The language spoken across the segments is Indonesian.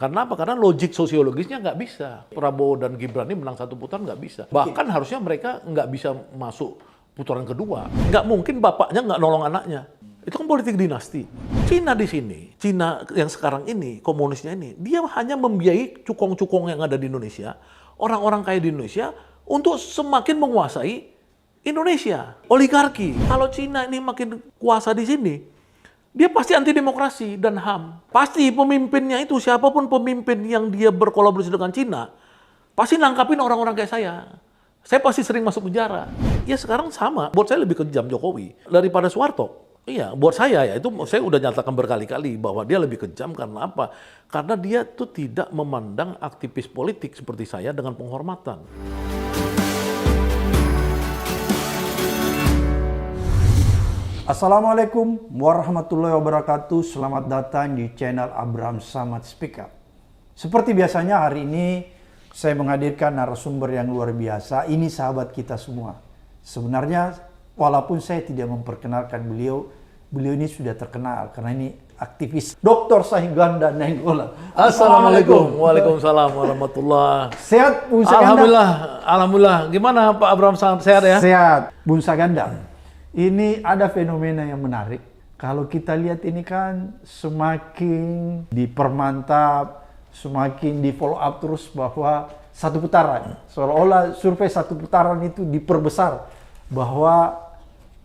Karena apa? Karena logik sosiologisnya nggak bisa. Prabowo dan Gibran ini menang satu putaran nggak bisa. Bahkan harusnya mereka nggak bisa masuk putaran kedua. Nggak mungkin bapaknya nggak nolong anaknya. Itu kan politik dinasti. Cina di sini, Cina yang sekarang ini, komunisnya ini, dia hanya membiayai cukong-cukong yang ada di Indonesia, orang-orang kaya di Indonesia, untuk semakin menguasai Indonesia. Oligarki. Kalau Cina ini makin kuasa di sini, dia pasti anti demokrasi dan HAM. Pasti pemimpinnya itu, siapapun pemimpin yang dia berkolaborasi dengan Cina, pasti nangkapin orang-orang kayak saya. Saya pasti sering masuk penjara. Ya sekarang sama, buat saya lebih kejam Jokowi daripada Soeharto. Iya, buat saya ya, itu saya udah nyatakan berkali-kali bahwa dia lebih kejam karena apa? Karena dia tuh tidak memandang aktivis politik seperti saya dengan penghormatan. Assalamualaikum warahmatullahi wabarakatuh. Selamat datang di channel Abraham Samad Speak Up. Seperti biasanya hari ini saya menghadirkan narasumber yang luar biasa. Ini sahabat kita semua. Sebenarnya walaupun saya tidak memperkenalkan beliau ini sudah terkenal karena ini aktivis Dr. Sahiganda Nainggolan. Assalamualaikum. Waalaikumsalam warahmatullahi. Sehat Bung Saganda? Alhamdulillah. Gimana Pak Abraham, sehat ya? Sehat Bung Saganda. Ini ada fenomena yang menarik. Kalau kita lihat ini kan semakin dipermantap, semakin di follow up terus bahwa satu putaran. Seolah-olah survei satu putaran itu diperbesar. Bahwa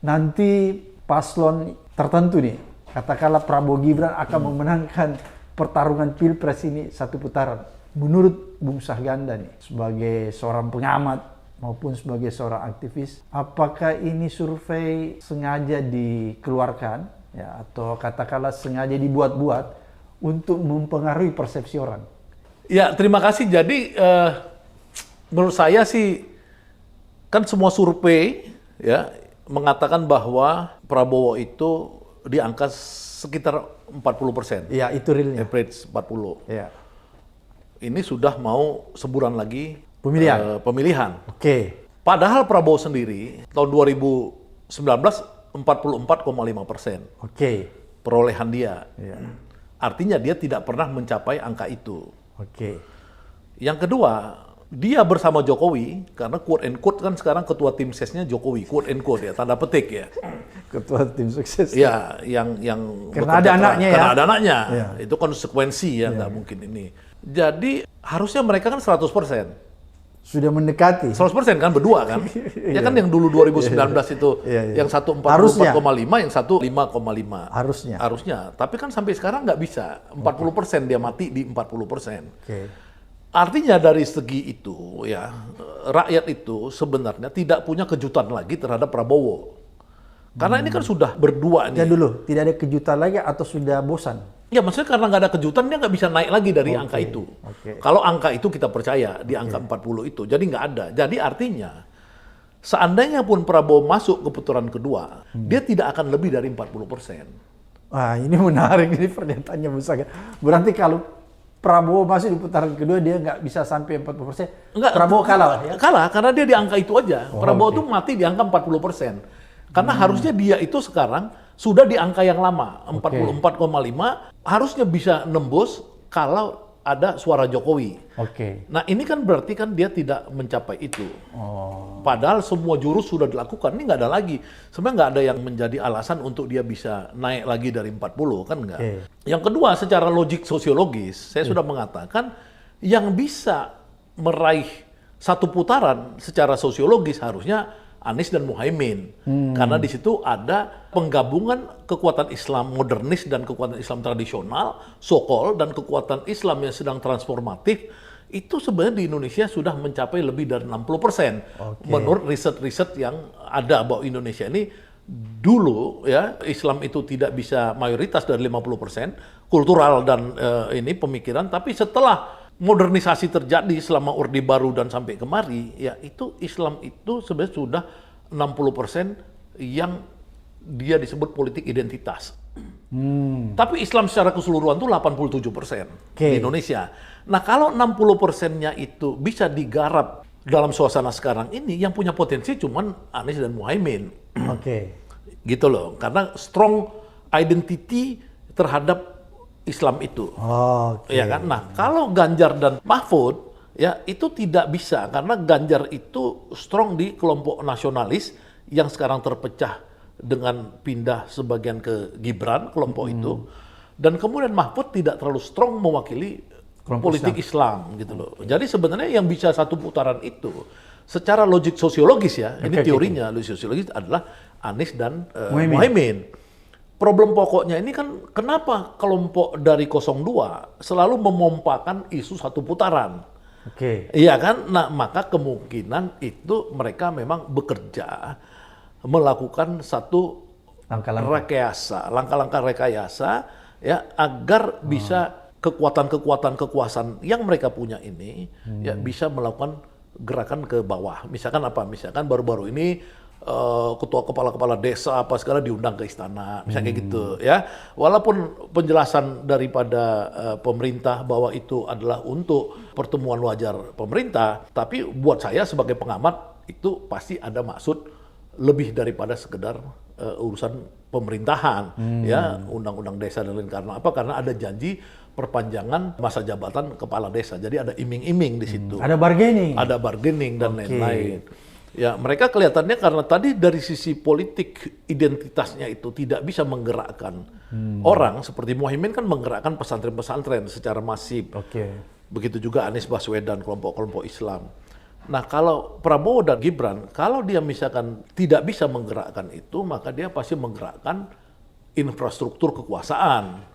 nanti paslon tertentu nih, katakanlah Prabowo Gibran akan memenangkan pertarungan Pilpres ini satu putaran. Menurut Bung Saganda nih, sebagai seorang pengamat, maupun sebagai seorang aktivis, apakah ini survei sengaja dikeluarkan ya, atau katakanlah sengaja dibuat-buat untuk mempengaruhi persepsi orang? Ya, terima kasih. Jadi menurut saya sih kan semua survei ya mengatakan bahwa Prabowo itu di angka sekitar 40%. Iya, itu realnya. Average 40. Iya. Ini sudah mau sebulan lagi pemilihan. Oke. Padahal Prabowo sendiri tahun 2019 44,5%. Oke. Perolehan dia. Iya. Artinya dia tidak pernah mencapai angka itu. Oke. Yang kedua, dia bersama Jokowi karena quote and quote kan sekarang ketua tim sesnya Jokowi, quote and quote ya, tanda petik ya. Ketua tim sukses. Ya, yang karena ada anaknya ya. Karena ada anaknya. Ya. Itu konsekuensi ya, nggak mungkin ini. Jadi harusnya mereka kan 100%. Sudah mendekati. 100% kan berdua kan? Ya kan yang dulu 2019 itu yang satu 44,5, yang satu 5,5. Harusnya. Tapi kan sampai sekarang nggak bisa. 40% dia mati di 40%. Artinya dari segi itu ya rakyat itu sebenarnya tidak punya kejutan lagi terhadap Prabowo. Karena ini kan sudah berdua nih. Ya dulu, tidak ada kejutan lagi atau sudah bosan? Ya maksudnya karena nggak ada kejutan dia nggak bisa naik lagi dari angka itu. Kalau angka itu kita percaya di angka 40 itu, jadi nggak ada. Jadi artinya seandainya pun Prabowo masuk ke putaran kedua, dia tidak akan lebih dari 40%. Wah ini menarik ini pernyataannya besar. Berarti kalau Prabowo masuk di putaran kedua dia nggak bisa sampai 40%. Enggak, Prabowo kalah ya? Kalah karena dia di angka itu aja. Prabowo tuh mati di angka 40%. Karena harusnya dia itu sekarang sudah di angka yang lama, 44,5, harusnya bisa nembus kalau ada suara Jokowi. Nah ini kan berarti kan dia tidak mencapai itu. Padahal semua jurus sudah dilakukan, ini nggak ada lagi. Sebenarnya nggak ada yang menjadi alasan untuk dia bisa naik lagi dari 40, kan nggak. Yang kedua, secara logik sosiologis, saya sudah mengatakan yang bisa meraih satu putaran secara sosiologis harusnya Anies dan Muhaimin, karena di situ ada penggabungan kekuatan Islam modernis dan kekuatan Islam tradisional, so-called, dan kekuatan Islam yang sedang transformatif, itu sebenarnya di Indonesia sudah mencapai lebih dari 60%. Menurut riset-riset yang ada bahwa Indonesia ini dulu ya Islam itu tidak bisa mayoritas dari 50%, kultural dan ini pemikiran, tapi setelah modernisasi terjadi selama Orde Baru dan sampai kemari, ya itu Islam itu sebenarnya sudah 60% yang dia disebut politik identitas. Tapi Islam secara keseluruhan itu 87% di Indonesia. Nah kalau 60%-nya itu bisa digarap dalam suasana sekarang ini, yang punya potensi cuman Anies dan Muhaimin. Gitu loh, karena strong identity terhadap Islam itu. Oke. Ya kan? Nah, kalau Ganjar dan Mahfud ya itu tidak bisa karena Ganjar itu strong di kelompok nasionalis yang sekarang terpecah dengan pindah sebagian ke Gibran kelompok itu, dan kemudian Mahfud tidak terlalu strong mewakili Kelompok politik Islam gitu loh. Jadi sebenarnya yang bisa satu putaran itu secara logik sosiologis ya, ini teorinya logik sosiologis adalah Anies dan Muhaimin. Problem pokoknya ini kan kenapa kelompok dari 02 selalu memompakan isu satu putaran. Oke. Iya kan? Nah, maka kemungkinan itu mereka memang bekerja melakukan satu langkah-langkah rekayasa ya agar bisa kekuatan-kekuatan kekuasaan yang mereka punya ini ya bisa melakukan gerakan ke bawah. Misalkan apa? Misalkan baru-baru ini ketua kepala-kepala desa apa segala diundang ke istana, misalnya kayak gitu ya. Walaupun penjelasan daripada pemerintah bahwa itu adalah untuk pertemuan wajar pemerintah, tapi buat saya sebagai pengamat itu pasti ada maksud lebih daripada sekedar urusan pemerintahan ya, undang-undang desa dan lain. Karena apa? Karena ada janji perpanjangan masa jabatan kepala desa. Jadi ada iming-iming di situ. Ada bargaining Dan lain-lain. Ya, mereka kelihatannya karena tadi dari sisi politik identitasnya itu tidak bisa menggerakkan orang, seperti Muhaimin kan menggerakkan pesantren-pesantren secara masif. Begitu juga Anies Baswedan, kelompok-kelompok Islam. Nah, kalau Prabowo dan Gibran, kalau dia misalkan tidak bisa menggerakkan itu, maka dia pasti menggerakkan infrastruktur kekuasaan.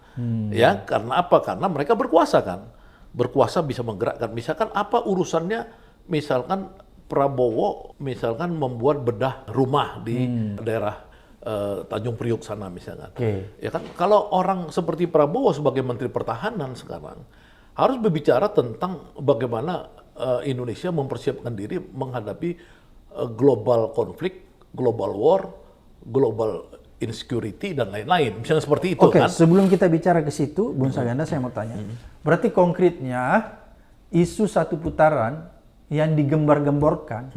Ya, karena apa? Karena mereka berkuasa kan. Berkuasa bisa menggerakkan. Misalkan apa urusannya, misalkan Prabowo misalkan membuat bedah rumah di daerah Tanjung Priok sana misalkan. Ya kan, kalau orang seperti Prabowo sebagai Menteri Pertahanan sekarang harus berbicara tentang bagaimana Indonesia mempersiapkan diri menghadapi global konflik, global war, global insecurity dan lain-lain. Misalnya seperti itu kan. Sebelum kita bicara ke situ, Bung Saganda, saya mau tanya. Berarti konkretnya isu satu putaran yang digembar-gemborkan,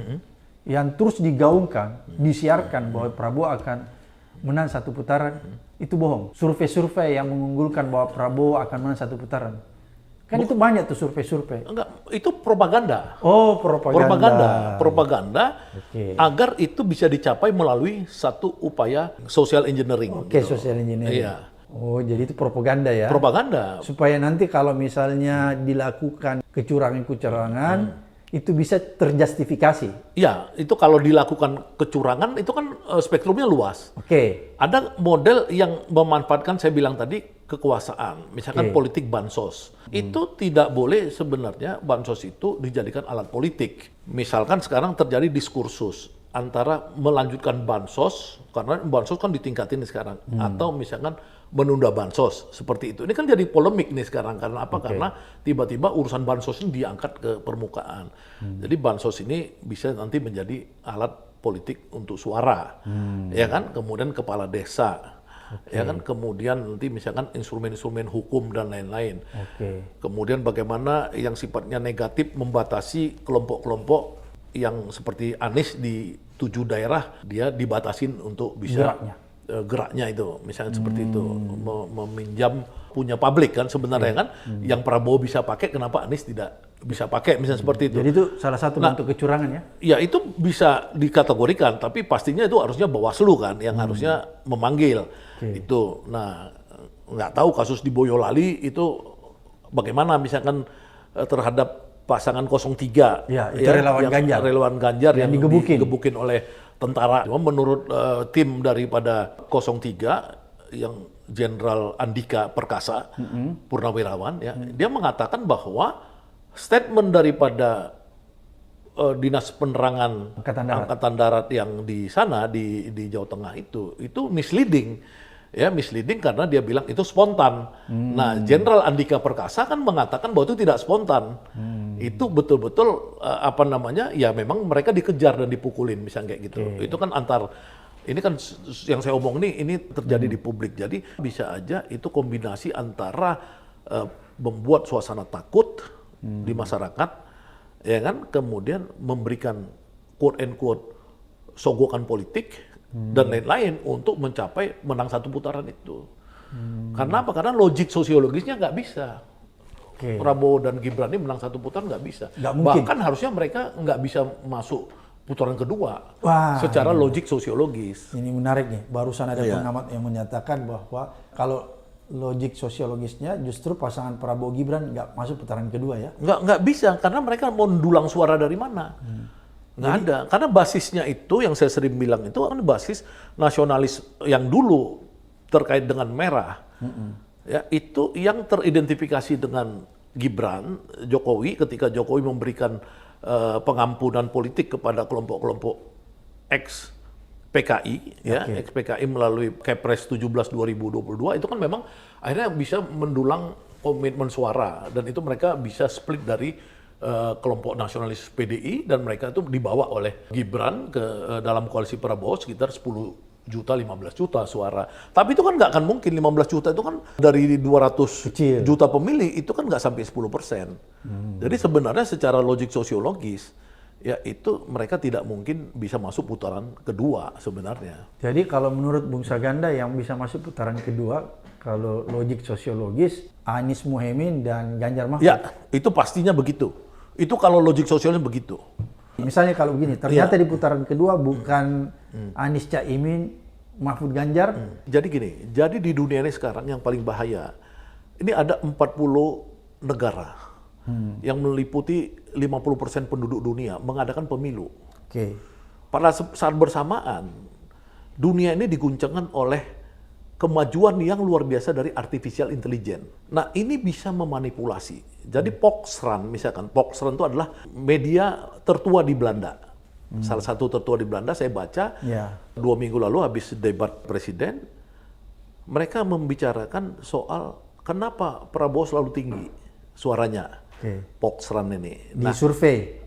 yang terus digaungkan, disiarkan bahwa Prabowo akan menang satu putaran, itu bohong. Survei-survei yang mengunggulkan bahwa Prabowo akan menang satu putaran. Kan itu banyak tuh survei-survei. Enggak, itu propaganda. Oh, propaganda. Propaganda agar itu bisa dicapai melalui satu upaya social engineering. Social engineering. Iya. Oh, jadi itu propaganda ya? Propaganda. Supaya nanti kalau misalnya dilakukan kecurangan-kecurangan, itu bisa terjustifikasi. Ya, itu kalau dilakukan kecurangan itu kan spektrumnya luas. Ada model yang memanfaatkan, saya bilang tadi, kekuasaan. Misalkan politik bansos. Itu tidak boleh sebenarnya bansos itu dijadikan alat politik. Misalkan sekarang terjadi diskursus antara melanjutkan bansos, karena bansos kan ditingkatin sekarang, atau misalkan menunda bansos seperti itu. Ini kan jadi polemik nih sekarang karena apa? Karena tiba-tiba urusan bansos ini diangkat ke permukaan. Jadi bansos ini bisa nanti menjadi alat politik untuk suara, ya kan? Kemudian kepala desa, ya kan? Kemudian nanti misalkan instrumen-instrumen hukum dan lain-lain. Kemudian bagaimana yang sifatnya negatif membatasi kelompok-kelompok yang seperti Anies di 7 daerah dia dibatasin untuk bisa geraknya itu, misalnya seperti itu, meminjam punya publik kan sebenarnya kan, yang Prabowo bisa pakai, kenapa Anies tidak bisa pakai, misalnya seperti itu. Jadi itu salah satu bentuk kecurangan ya? Ya itu bisa dikategorikan, tapi pastinya itu harusnya Bawaslu kan, yang harusnya memanggil itu. Nah, nggak tahu kasus di Boyolali itu bagaimana misalkan terhadap pasangan 03, itu relawan Ganjar. Relawan Ganjar yang digebukin oleh tentara. Cuma menurut tim daripada 03 yang Jenderal Andika Perkasa, Purnawirawan, ya, dia mengatakan bahwa statement daripada Dinas Penerangan Angkatan Darat yang di sana di Jawa Tengah itu misleading. Ya, misleading karena dia bilang itu spontan. Nah, Jenderal Andika Perkasa kan mengatakan bahwa itu tidak spontan. Itu betul-betul ya memang mereka dikejar dan dipukulin misalnya kayak gitu. Itu kan ini kan yang saya omong ini terjadi di publik. Jadi bisa aja itu kombinasi antara membuat suasana takut di masyarakat, ya kan, kemudian memberikan quote and quote sogokan politik dan lain-lain untuk mencapai menang satu putaran itu. Karena apa? Karena logik sosiologisnya nggak bisa. Oke. Prabowo dan Gibran ini menang satu putaran nggak bisa. Nggak mungkin. Bahkan harusnya mereka nggak bisa masuk putaran kedua Wah, secara logik sosiologis. Ini menarik nih. Barusan ada Iya. pengamat yang menyatakan bahwa kalau logik sosiologisnya justru pasangan Prabowo Gibran nggak masuk putaran kedua ya. Nggak bisa, karena mereka mau dulang suara dari mana? Nggak ada. Karena basisnya itu, yang saya sering bilang itu kan basis nasionalis yang dulu terkait dengan merah. Ya, itu yang teridentifikasi dengan Gibran, Jokowi, ketika Jokowi memberikan pengampunan politik kepada kelompok-kelompok ex PKI, ya, ex PKI melalui Kepres 17 2022 itu kan memang akhirnya bisa mendulang komitmen suara, dan itu mereka bisa split dari kelompok nasionalis PDI, dan mereka itu dibawa oleh Gibran ke dalam koalisi Prabowo sekitar 10 juta, 15 juta suara. Tapi itu kan nggak akan mungkin, 15 juta itu kan dari 200 Kecil. juta pemilih, itu kan nggak sampai 10%. Jadi sebenarnya secara logik sosiologis, ya itu mereka tidak mungkin bisa masuk putaran kedua sebenarnya. Jadi kalau menurut Bung Saganda yang bisa masuk putaran kedua, kalau logik sosiologis, Anies Muhaimin dan Ganjar Mahfud. Ya, itu pastinya begitu. Itu kalau logik sosiologis begitu. Misalnya kalau begini, ternyata di putaran kedua bukan Anies Caimin, Mahfud Ganjar. Jadi gini, jadi di dunia ini sekarang yang paling bahaya, ini ada 40 negara yang meliputi 50% penduduk dunia mengadakan pemilu. Oke. Pada saat bersamaan, dunia ini diguncangkan oleh kemajuan yang luar biasa dari artificial intelligence. Nah, ini bisa memanipulasi. Jadi Volkskrant, misalkan, Volkskrant itu adalah media tertua di Belanda. Salah satu tertua di Belanda, saya baca, Ya. 2 minggu lalu habis debat presiden, mereka membicarakan soal kenapa Prabowo selalu tinggi suaranya. Oke. Volkskrant ini. Di survei.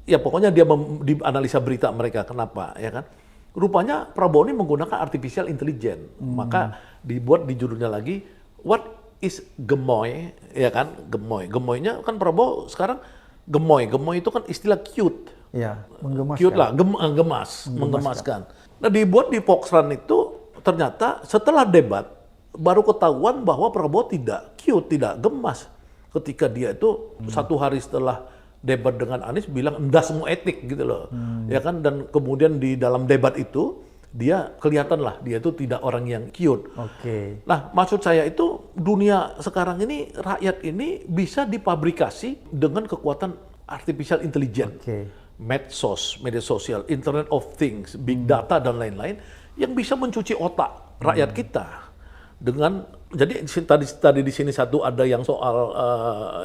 Ya pokoknya dia dianalisa berita mereka, kenapa, ya kan? Rupanya Prabowo ini menggunakan artificial intelligence. Maka dibuat di judulnya lagi, what is gemoy, ya kan? Gemoy. Gemoynya kan Prabowo sekarang gemoy. Gemoy itu kan istilah cute. Ya, menggemaskan. Cute lah, gemas, menggemaskan. Nah, dibuat di Volkskrant itu ternyata setelah debat baru ketahuan bahwa Prabowo tidak cute, tidak gemas. Ketika dia itu satu hari setelah debat dengan Anies bilang endas semua etik gitu loh. Ya kan, dan kemudian di dalam debat itu dia kelihatan lah dia itu tidak orang yang cute. Oke. Nah, maksud saya itu dunia sekarang ini, rakyat ini bisa dipabrikasi dengan kekuatan artificial intelligence. Oke. Medsos, media sosial, Internet of Things, Big Data dan lain-lain yang bisa mencuci otak rakyat kita dengan, jadi tadi di sini satu ada yang soal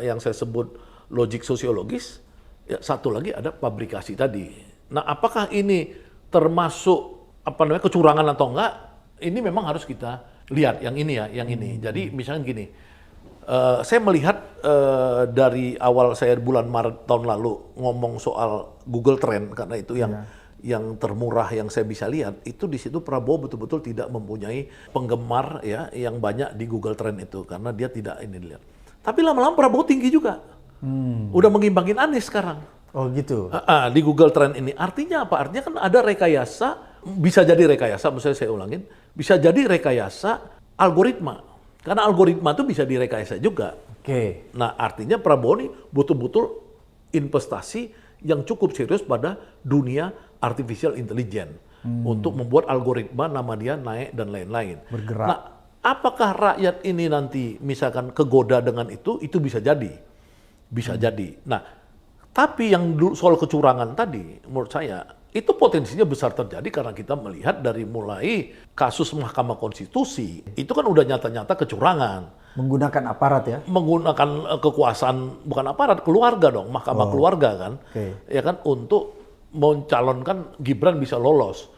yang saya sebut logik sosiologis, ya satu lagi ada pabrikasi tadi. Nah, apakah ini termasuk kecurangan atau enggak? Ini memang harus kita lihat yang ini ya, yang ini. Jadi misalnya gini. Saya melihat dari awal saya bulan Maret tahun lalu ngomong soal Google Trend, karena itu yang termurah yang saya bisa lihat, itu di situ Prabowo betul-betul tidak mempunyai penggemar ya yang banyak di Google Trend itu, karena dia tidak ini dilihat. Tapi lama-lama Prabowo tinggi juga, udah mengimbangin Anies sekarang. Oh gitu. Di Google Trend ini artinya apa? Artinya kan ada rekayasa, bisa jadi rekayasa, maksudnya saya ulangin, bisa jadi rekayasa algoritma. Karena algoritma itu bisa direkayasa juga. Oke. Nah, artinya Prabowo ini betul-betul investasi yang cukup serius pada dunia artificial intelligence untuk membuat algoritma nama dia naik dan lain-lain. Bergerak. Nah, apakah rakyat ini nanti misalkan kegoda dengan itu bisa jadi. Bisa jadi. Nah, tapi yang soal kecurangan tadi, menurut saya, itu potensinya besar terjadi karena kita melihat dari mulai kasus Mahkamah Konstitusi, itu kan udah nyata-nyata kecurangan. Menggunakan aparat ya? Menggunakan kekuasaan, bukan aparat, keluarga dong, Mahkamah Keluarga kan. Ya kan, untuk mencalonkan Gibran bisa lolos.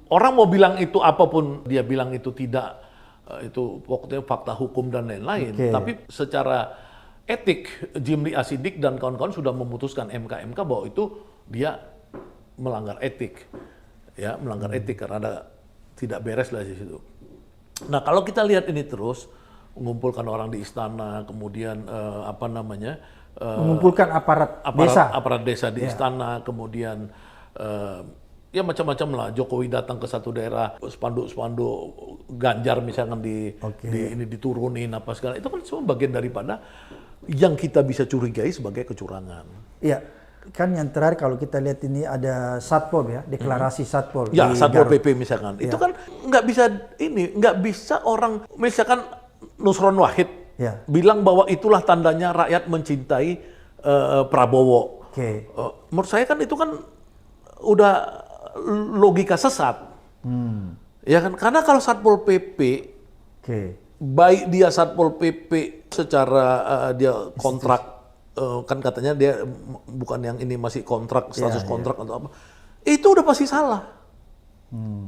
Orang mau bilang itu apapun, dia bilang itu tidak, itu pokoknya fakta hukum dan lain-lain. Tapi secara etik, Jimli Asidik dan kawan-kawan sudah memutuskan MK bahwa itu dia melanggar etik, ya melanggar etik karena ada tidak beres lah di situ. Nah, kalau kita lihat ini terus mengumpulkan orang di istana, kemudian mengumpulkan aparat desa di istana, kemudian ya macam-macam lah. Jokowi datang ke satu daerah, spanduk-spanduk Ganjar misalkan ini diturunin apa segala, itu kan semua bagian daripada yang kita bisa curigai sebagai kecurangan. Iya, kan yang terakhir kalau kita lihat ini ada Satpol ya, deklarasi Satpol. Ya, di Satpol Garut. PP misalkan, Ya. itu kan nggak bisa orang misalkan Nusron Wahid bilang bahwa itulah tandanya rakyat mencintai Prabowo. Oke. Menurut saya kan itu kan udah logika sesat. Ya kan, karena kalau Satpol PP, baik dia Satpol PP secara dia kontrak, kan katanya dia bukan yang ini masih kontrak, status kontrak atau apa, itu udah pasti salah.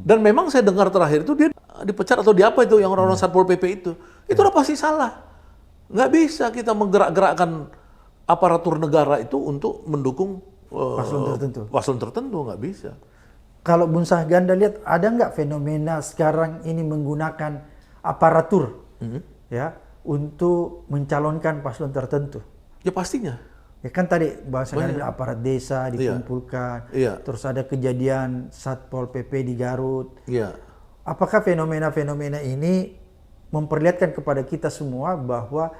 Dan memang saya dengar terakhir itu dia dipecat atau diapa itu yang orang-orang Satpol PP itu udah pasti salah. Nggak bisa kita menggerak-gerakkan aparatur negara itu untuk mendukung paslon tertentu, nggak bisa. Kalau Bung Saganda lihat ada nggak fenomena sekarang ini menggunakan aparatur ya untuk mencalonkan paslon tertentu? Ya pastinya. Ya kan tadi Bang Saganda bilang aparat desa dikumpulkan, terus ada kejadian Satpol PP di Garut. Apakah fenomena-fenomena ini memperlihatkan kepada kita semua bahwa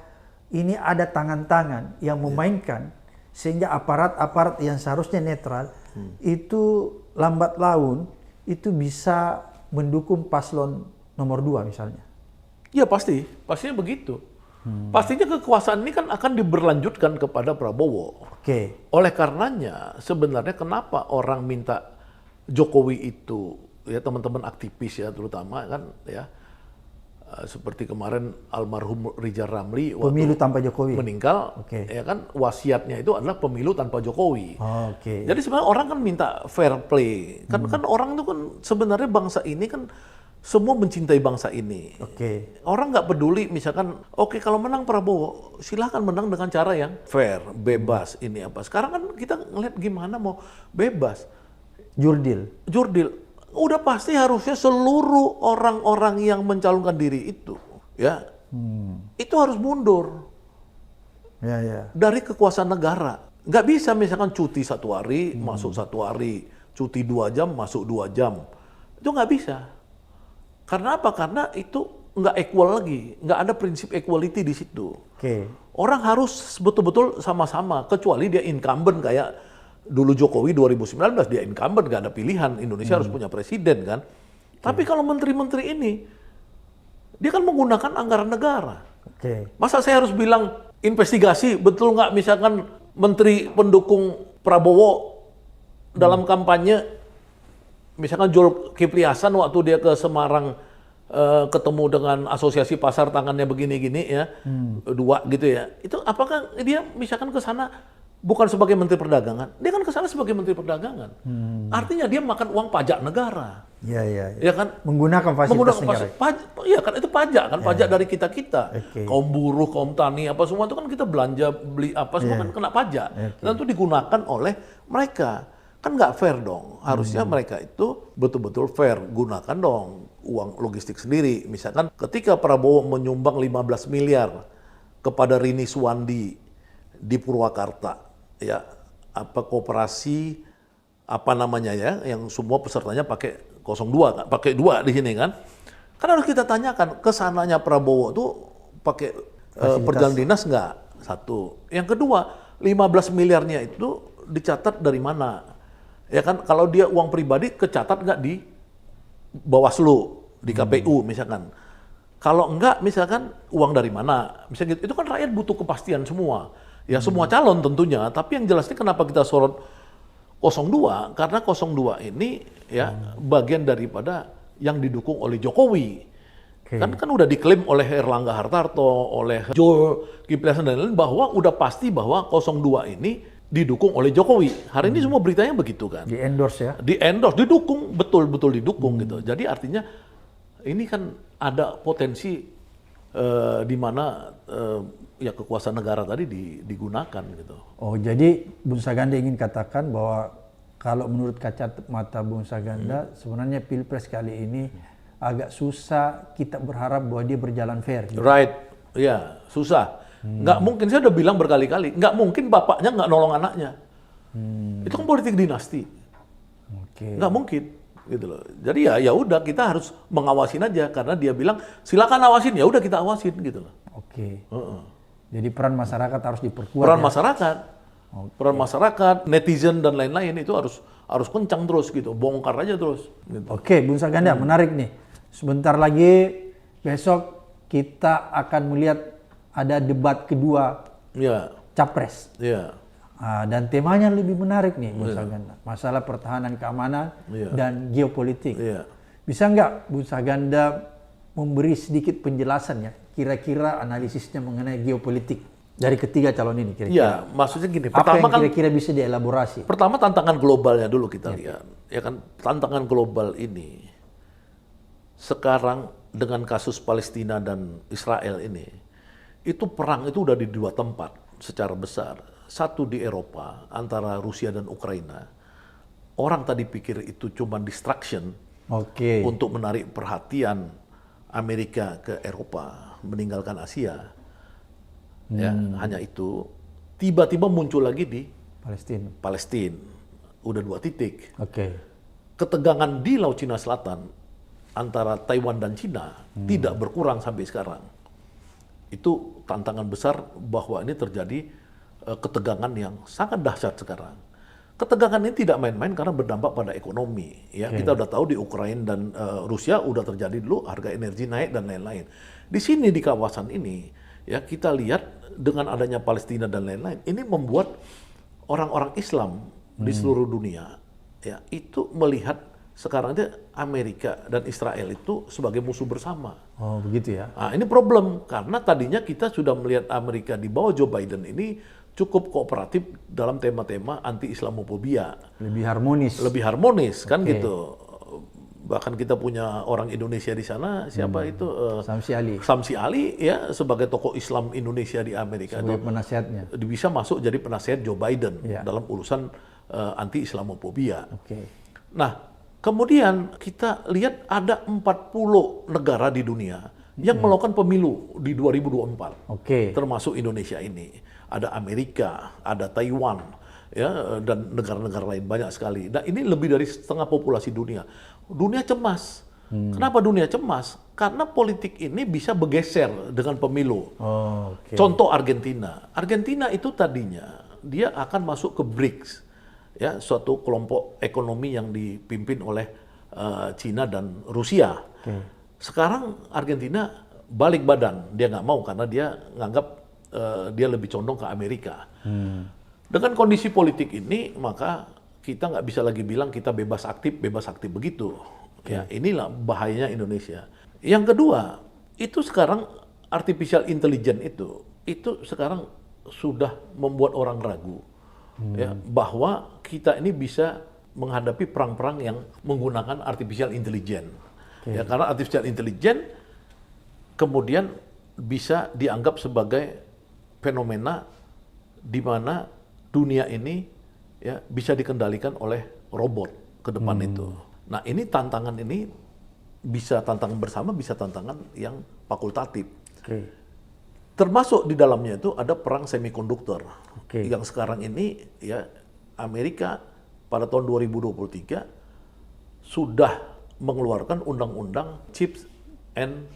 ini ada tangan-tangan yang memainkan sehingga aparat-aparat yang seharusnya netral itu lambat laun itu bisa mendukung paslon nomor 2 misalnya? Ya pastinya begitu. Pastinya kekuasaan ini kan akan diberlanjutkan kepada Prabowo. Oleh karenanya sebenarnya kenapa orang minta Jokowi itu, ya teman-teman aktivis ya terutama kan ya, seperti kemarin almarhum Rizal Ramli pemilu tanpa Jokowi meninggal, ya kan wasiatnya itu adalah pemilu tanpa Jokowi. Jadi sebenarnya orang kan minta fair play, kan orang itu kan sebenarnya bangsa ini kan semua mencintai bangsa ini. Orang nggak peduli misalkan, kalau menang Prabowo silahkan menang dengan cara yang fair, bebas ini apa. Sekarang kan kita ngeliat gimana mau bebas. Jurdil. Udah pasti harusnya seluruh orang-orang yang mencalonkan diri itu, ya, itu harus mundur dari kekuasaan negara. Nggak bisa misalkan cuti 1 hari, masuk 1 hari, cuti 2 jam, masuk 2 jam. Itu nggak bisa. Karena apa? Karena itu nggak equal lagi, nggak ada prinsip equality di situ. Orang harus betul-betul sama-sama, kecuali dia incumbent kayak dulu Jokowi 2019 dia incumbent, gak ada pilihan, Indonesia harus punya presiden kan. Tapi kalau menteri-menteri ini dia kan menggunakan anggaran negara. Masa saya harus bilang investigasi betul nggak misalkan menteri pendukung Prabowo dalam kampanye, misalkan Zulkifli Hasan waktu dia ke Semarang ketemu dengan asosiasi pasar tangannya begini-gini ya, 2 gitu ya, itu apakah dia misalkan ke sana bukan sebagai Menteri Perdagangan, dia kan ke sana sebagai Menteri Perdagangan. Artinya dia makan uang pajak negara. Ya kan? Menggunakan fasilitas negara. Iya kan, itu pajak kan, pajak dari kita-kita. Kaum buruh, kaum tani, apa semua itu kan kita belanja, beli apa semua kan kena pajak. Dan itu digunakan oleh mereka. Kan nggak fair dong. Harusnya mereka itu betul-betul fair. Gunakan dong uang logistik sendiri. Misalkan ketika Prabowo menyumbang 15 miliar kepada Rini Suwandi di Purwakarta, ya, apa koperasi apa namanya ya, yang semua pesertanya pakai 02 kan, pakai 2 di sini kan. Kan harus kita tanyakan kesananya Prabowo tuh pakai perjalanan dinas nggak? 1. Yang kedua, 15 miliarnya itu dicatat dari mana? Ya kan, kalau dia uang pribadi kecatat nggak di Bawaslu, di KPU misalkan. Kalau enggak misalkan uang dari mana? Misalnya gitu. Itu kan rakyat butuh kepastian semua. Ya semua calon tentunya, tapi yang jelasnya kenapa kita sorot 02, karena 02 ini ya bagian daripada yang didukung oleh Jokowi. Kan udah diklaim oleh Erlangga Hartarto, oleh Zulkifli Hasan dan lain-lain bahwa udah pasti bahwa 02 ini didukung oleh Jokowi. Hari ini semua beritanya begitu kan. Di endorse ya? Di endorse, didukung, betul-betul didukung gitu. Jadi artinya ini kan ada potensi di mana ya kekuasaan negara tadi digunakan gitu. Oh, jadi Bung Saganda ingin katakan bahwa kalau menurut kacamata Bung Saganda sebenarnya Pilpres kali ini agak susah kita berharap bahwa dia berjalan fair. Gitu. Right, ya susah. Nggak mungkin, saya udah bilang berkali-kali, nggak mungkin bapaknya nggak nolong anaknya. Itu kan politik dinasti. Nggak mungkin. gitu loh. Jadi ya udah kita harus mengawasin aja karena dia bilang silakan awasin, ya udah kita awasin gitu loh. Oke. Jadi peran masyarakat harus diperkuat. Peran ya? masyarakat, peran masyarakat, netizen dan lain-lain itu harus kencang terus gitu, bongkar aja terus. Gitu. Oke, Bung Saganda, menarik nih. Sebentar lagi besok kita akan melihat ada debat kedua Ya, capres. ya, Dan temanya lebih menarik nih, Bung Saganda. Masalah pertahanan keamanan dan geopolitik. ya. Bisa nggak Bung Saganda memberi sedikit penjelasan ya, kira-kira analisisnya mengenai geopolitik dari ketiga calon ini kira-kira? Ya, maksudnya gini. Apa Pertama yang kan, kira-kira bisa dielaborasi? pertama tantangan globalnya dulu kita lihat. Ya kan, tantangan global ini sekarang dengan kasus Palestina dan Israel ini, itu perang itu udah di dua tempat secara besar. Satu di Eropa antara Rusia dan Ukraina. Orang tadi pikir itu cuma distraction Oke. untuk menarik perhatian Amerika ke Eropa, meninggalkan Asia. Ya, hanya itu. Tiba-tiba muncul lagi di Palestina. Palestina. Udah 2 titik. Oke. Ketegangan di Laut Cina Selatan antara Taiwan dan Cina tidak berkurang sampai sekarang. Itu tantangan besar bahwa ini terjadi ketegangan yang sangat dahsyat sekarang. Ketegangan ini tidak main-main karena berdampak pada ekonomi. Ya, kita udah tahu di Ukraina dan Rusia udah terjadi dulu harga energi naik dan lain-lain. Di sini di kawasan ini, ya kita lihat dengan adanya Palestina dan lain-lain, ini membuat orang-orang Islam di seluruh dunia, ya itu melihat sekarang itu Amerika dan Israel itu sebagai musuh bersama. Oh begitu ya. Nah, ini problem karena tadinya kita sudah melihat Amerika di bawah Joe Biden ini cukup kooperatif dalam tema-tema anti-Islamofobia. Lebih harmonis. Lebih harmonis kan gitu. Bahkan kita punya orang Indonesia di sana, siapa itu? Samsi Ali. Samsi Ali ya sebagai tokoh Islam Indonesia di Amerika Sebagai itu penasihatnya. bisa masuk jadi penasihat Joe Biden Ya. dalam urusan anti-Islamofobia. Oke. Nah, kemudian kita lihat ada 40 negara di dunia yang melakukan pemilu di 2024. Oke. Termasuk Indonesia ini. Ada Amerika, ada Taiwan, ya dan negara-negara lain banyak sekali. Dan ini lebih dari setengah populasi dunia. Dunia cemas. Kenapa dunia cemas? Karena politik ini bisa bergeser dengan pemilu. Oh, oke. Contoh Argentina. Argentina itu tadinya dia akan masuk ke BRICS, ya suatu kelompok ekonomi yang dipimpin oleh Cina dan Rusia. Oke. Sekarang Argentina balik badan, dia nggak mau karena dia nganggap dia lebih condong ke Amerika. Dengan kondisi politik ini, maka kita nggak bisa lagi bilang kita bebas aktif begitu. Ya, inilah bahayanya Indonesia. Yang kedua, itu sekarang artificial intelligence itu sekarang sudah membuat orang ragu, ya, bahwa kita ini bisa menghadapi perang-perang yang menggunakan artificial intelligence. Ya, karena artificial intelligence kemudian bisa dianggap sebagai fenomena di mana dunia ini ya bisa dikendalikan oleh robot ke depan itu. Nah, ini tantangan ini bisa tantangan bersama, bisa tantangan yang fakultatif. Oke. Termasuk di dalamnya itu ada perang semikonduktor. Oke. Yang sekarang ini ya Amerika pada tahun 2023 sudah mengeluarkan undang-undang Chips and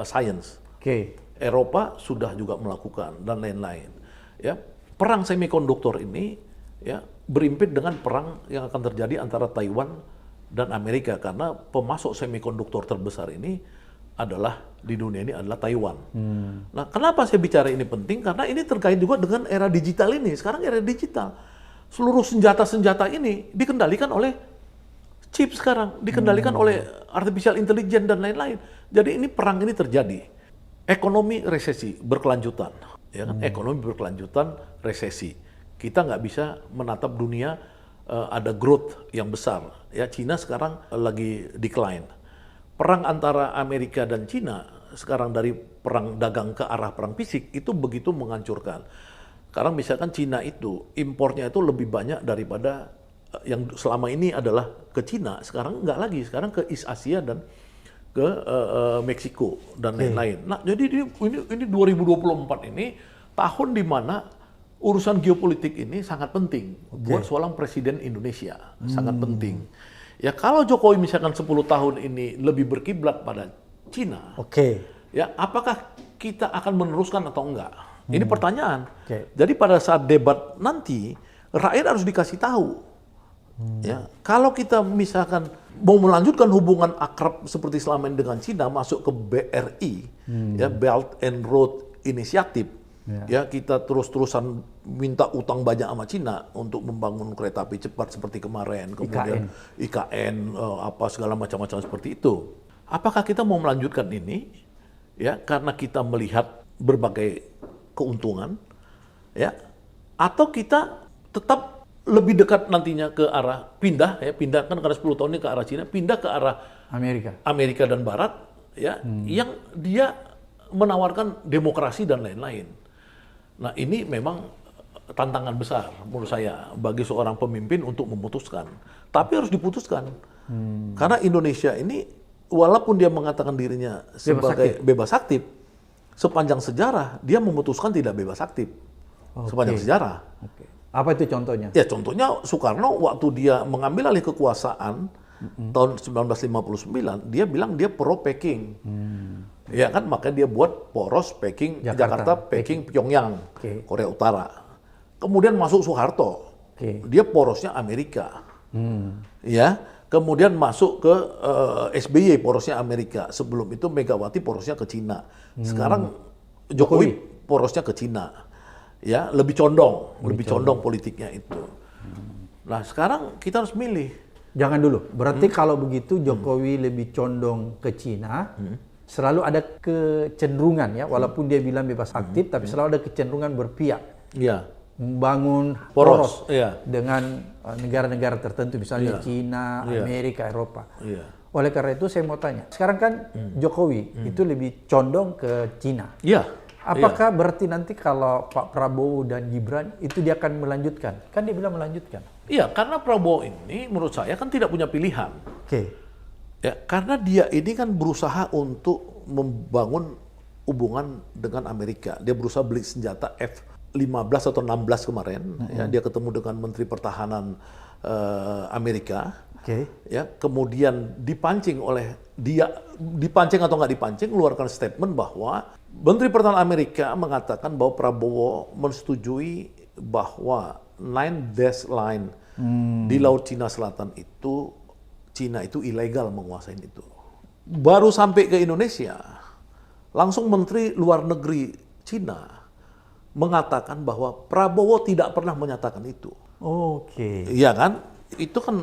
Science. Oke. Eropa sudah juga melakukan dan lain-lain. Ya, perang semikonduktor ini ya berimpit dengan perang yang akan terjadi antara Taiwan dan Amerika karena pemasok semikonduktor terbesar ini adalah di dunia ini adalah Taiwan. Nah, kenapa saya bicara ini penting? Karena ini terkait juga dengan era digital ini. Sekarang era digital, seluruh senjata-senjata ini dikendalikan oleh chip sekarang, dikendalikan oleh artificial intelligence dan lain-lain. Jadi ini perang ini terjadi. Ekonomi resesi berkelanjutan, ya kan? Ekonomi berkelanjutan resesi. Kita nggak bisa menatap dunia ada growth yang besar. Ya, Cina sekarang lagi decline. Perang antara Amerika dan Cina sekarang dari perang dagang ke arah perang fisik itu begitu menghancurkan. Sekarang misalkan Cina itu impornya itu lebih banyak daripada yang selama ini adalah ke Cina. Sekarang nggak lagi, sekarang ke East Asia dan ke Meksiko dan lain-lain. Nah, jadi ini 2024 ini tahun di mana urusan geopolitik ini sangat penting buat seorang presiden Indonesia, sangat penting. Ya kalau Jokowi misalkan 10 tahun ini lebih berkiblat pada Cina, Oke. ya apakah kita akan meneruskan atau enggak? Ini pertanyaan. Oke. Jadi pada saat debat nanti, rakyat harus dikasih tahu. Ya, kalau kita misalkan mau melanjutkan hubungan akrab seperti selama ini dengan Cina, masuk ke BRI, ya Belt and Road Initiative, ya kita terus-terusan minta utang banyak sama Cina untuk membangun kereta api cepat seperti kemarin, kemudian IKN apa segala macam-macam seperti itu. Apakah kita mau melanjutkan ini? Ya, karena kita melihat berbagai keuntungan, ya, atau kita tetap lebih dekat nantinya ke arah pindah kan karena 10 tahun ini ke arah Cina, pindah ke arah Amerika dan Barat, ya, yang dia menawarkan demokrasi dan lain-lain. Nah, ini memang tantangan besar menurut saya bagi seorang pemimpin untuk memutuskan. Tapi harus diputuskan. Karena Indonesia ini walaupun dia mengatakan dirinya sebagai bebas aktif, sepanjang sejarah dia memutuskan tidak bebas aktif. Sepanjang sejarah. Apa itu contohnya? Ya contohnya Soekarno waktu dia mengambil alih kekuasaan tahun 1959, dia bilang dia pro Peking. Ya kan, makanya dia buat poros Peking, Jakarta, Peking, Pyongyang, Korea Utara. Kemudian masuk Soeharto, dia porosnya Amerika. Ya, kemudian masuk ke SBY porosnya Amerika. Sebelum itu Megawati porosnya ke Cina. Sekarang Jokowi porosnya ke Cina. Ya, lebih condong politiknya itu. Nah, sekarang kita harus milih. Jangan dulu. Berarti kalau begitu Jokowi lebih condong ke Cina. Selalu ada kecenderungan ya, walaupun dia bilang bebas aktif, tapi selalu ada kecenderungan berpihak. Iya. Membangun poros dengan negara-negara tertentu, misalnya Cina, Amerika, Eropa. Oleh karena itu saya mau tanya, sekarang kan Jokowi itu lebih condong ke Cina. Apakah berarti nanti kalau Pak Prabowo dan Gibran itu dia akan melanjutkan? Kan dia bilang melanjutkan. Iya, karena Prabowo ini menurut saya kan tidak punya pilihan. Ya, karena dia ini kan berusaha untuk membangun hubungan dengan Amerika. Dia berusaha beli senjata F-15 atau 16 kemarin. Ya, dia ketemu dengan Menteri Pertahanan Amerika. Ya, kemudian dipancing oleh dia, dipancing atau nggak dipancing, keluarkan statement bahwa Menteri Pertahanan Amerika mengatakan bahwa Prabowo menyetujui bahwa 9 dash line di Laut Cina Selatan itu, Cina itu ilegal menguasai itu. Baru sampai ke Indonesia, langsung Menteri Luar Negeri Cina mengatakan bahwa Prabowo tidak pernah menyatakan itu. Iya kan? Itu kan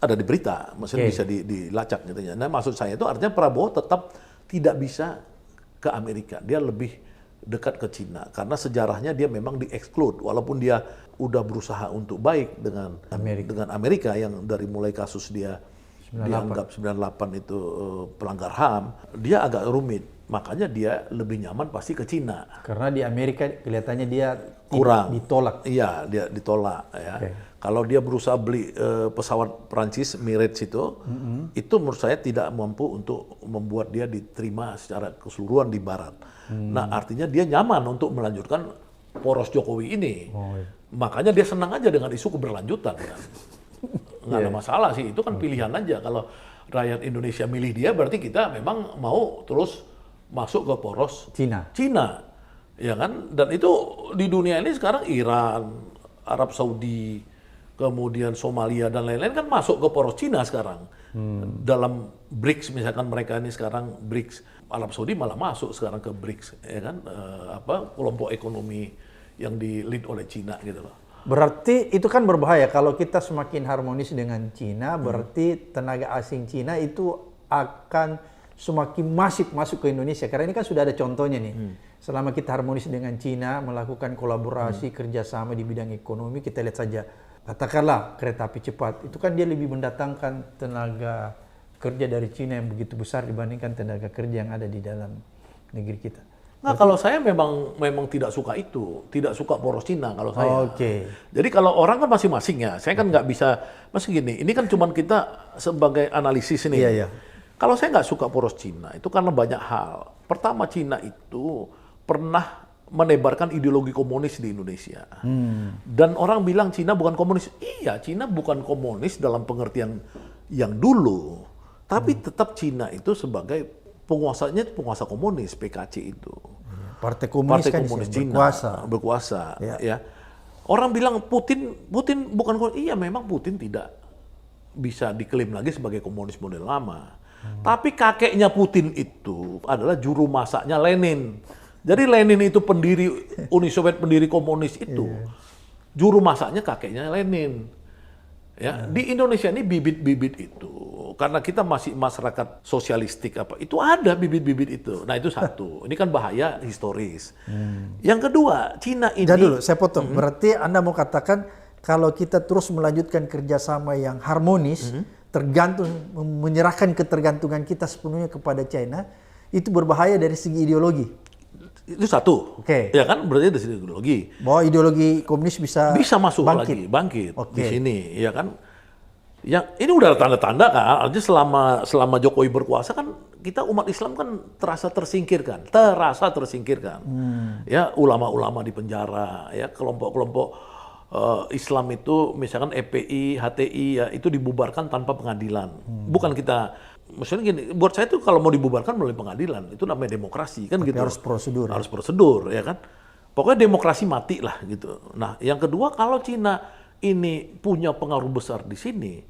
ada di berita, maksudnya bisa dilacak gitu ya. Nah, maksud saya itu artinya Prabowo tetap tidak bisa ke Amerika. Dia lebih dekat ke Cina karena sejarahnya dia memang di-exclude walaupun dia udah berusaha untuk baik dengan Amerika yang dari mulai kasus dia dianggap 98 itu pelanggar HAM, dia agak rumit. Makanya dia lebih nyaman pasti ke Cina. Karena di Amerika kelihatannya dia kurang ditolak. Iya, dia ditolak ya. Kalau dia berusaha beli pesawat Prancis Mirage itu menurut saya tidak mampu untuk membuat dia diterima secara keseluruhan di Barat. Nah, artinya dia nyaman untuk melanjutkan poros Jokowi ini. Makanya dia senang aja dengan isu keberlanjutan kan. Nggak ada masalah sih, itu kan pilihan aja. Kalau rakyat Indonesia milih dia, berarti kita memang mau terus masuk ke poros Cina, ya kan? Dan itu di dunia ini sekarang Iran, Arab Saudi, kemudian Somalia dan lain-lain kan masuk ke poros Cina sekarang. Dalam BRICS misalkan mereka ini sekarang BRICS, Arab Saudi malah masuk sekarang ke BRICS, ya kan? Kelompok ekonomi yang di-lead oleh Cina gitu loh. Berarti itu kan berbahaya kalau kita semakin harmonis dengan Cina, berarti tenaga asing Cina itu akan semakin masuk ke Indonesia. Karena ini kan sudah ada contohnya nih. Selama kita harmonis dengan Cina, melakukan kolaborasi, kerjasama di bidang ekonomi, kita lihat saja. Katakanlah kereta api cepat, itu kan dia lebih mendatangkan tenaga kerja dari Cina yang begitu besar dibandingkan tenaga kerja yang ada di dalam negeri kita. Nah, kalau saya memang tidak suka itu, tidak suka poros Cina kalau saya. Jadi kalau orang kan masing-masing ya, saya kan nggak bisa, masih gini, ini kan cuman kita sebagai analisis ini. Kalau saya nggak suka poros Cina, itu karena banyak hal. Pertama, Cina itu pernah menebarkan ideologi komunis di Indonesia. Dan orang bilang Cina bukan komunis. Iya, Cina bukan komunis dalam pengertian yang dulu. Tapi tetap Cina itu sebagai penguasanya penguasa komunis, PKC itu. Partai Komunis Partai kan Komunis di sini Cina berkuasa. Ya. Ya. Orang bilang Putin bukan komunis. Iya, memang Putin tidak bisa diklaim lagi sebagai komunis model lama. Tapi kakeknya Putin itu adalah juru masaknya Lenin. Jadi Lenin itu pendiri Uni Soviet, pendiri komunis itu. Juru masaknya kakeknya Lenin. Ya, di Indonesia ini bibit-bibit itu, karena kita masih masyarakat sosialistik itu ada bibit-bibit itu. Nah, itu satu. Ini kan bahaya historis. Yang kedua, Cina ini. Jadi dulu saya potong. Berarti Anda mau katakan kalau kita terus melanjutkan kerjasama yang harmonis, tergantung menyerahkan ketergantungan kita sepenuhnya kepada China, itu berbahaya dari segi ideologi. Itu satu. Oke. Ya kan, berarti dari segi ideologi. Bahwa ideologi komunis bisa Masuk bangkit. lagi, bangkit Oke. di sini, ya kan? Yang ini udah tanda-tanda kan, artinya selama Jokowi berkuasa kan kita umat Islam kan terasa tersingkirkan. Ya, ulama-ulama di penjara, ya kelompok-kelompok Islam itu misalkan EPI, HTI ya itu dibubarkan tanpa pengadilan. Bukan kita maksudnya gini, buat saya itu kalau mau dibubarkan melalui pengadilan, itu namanya demokrasi kan. Tapi gitu. harus prosedur. Harus prosedur, ya kan. Pokoknya demokrasi mati lah gitu. Nah, yang kedua kalau Cina ini punya pengaruh besar di sini,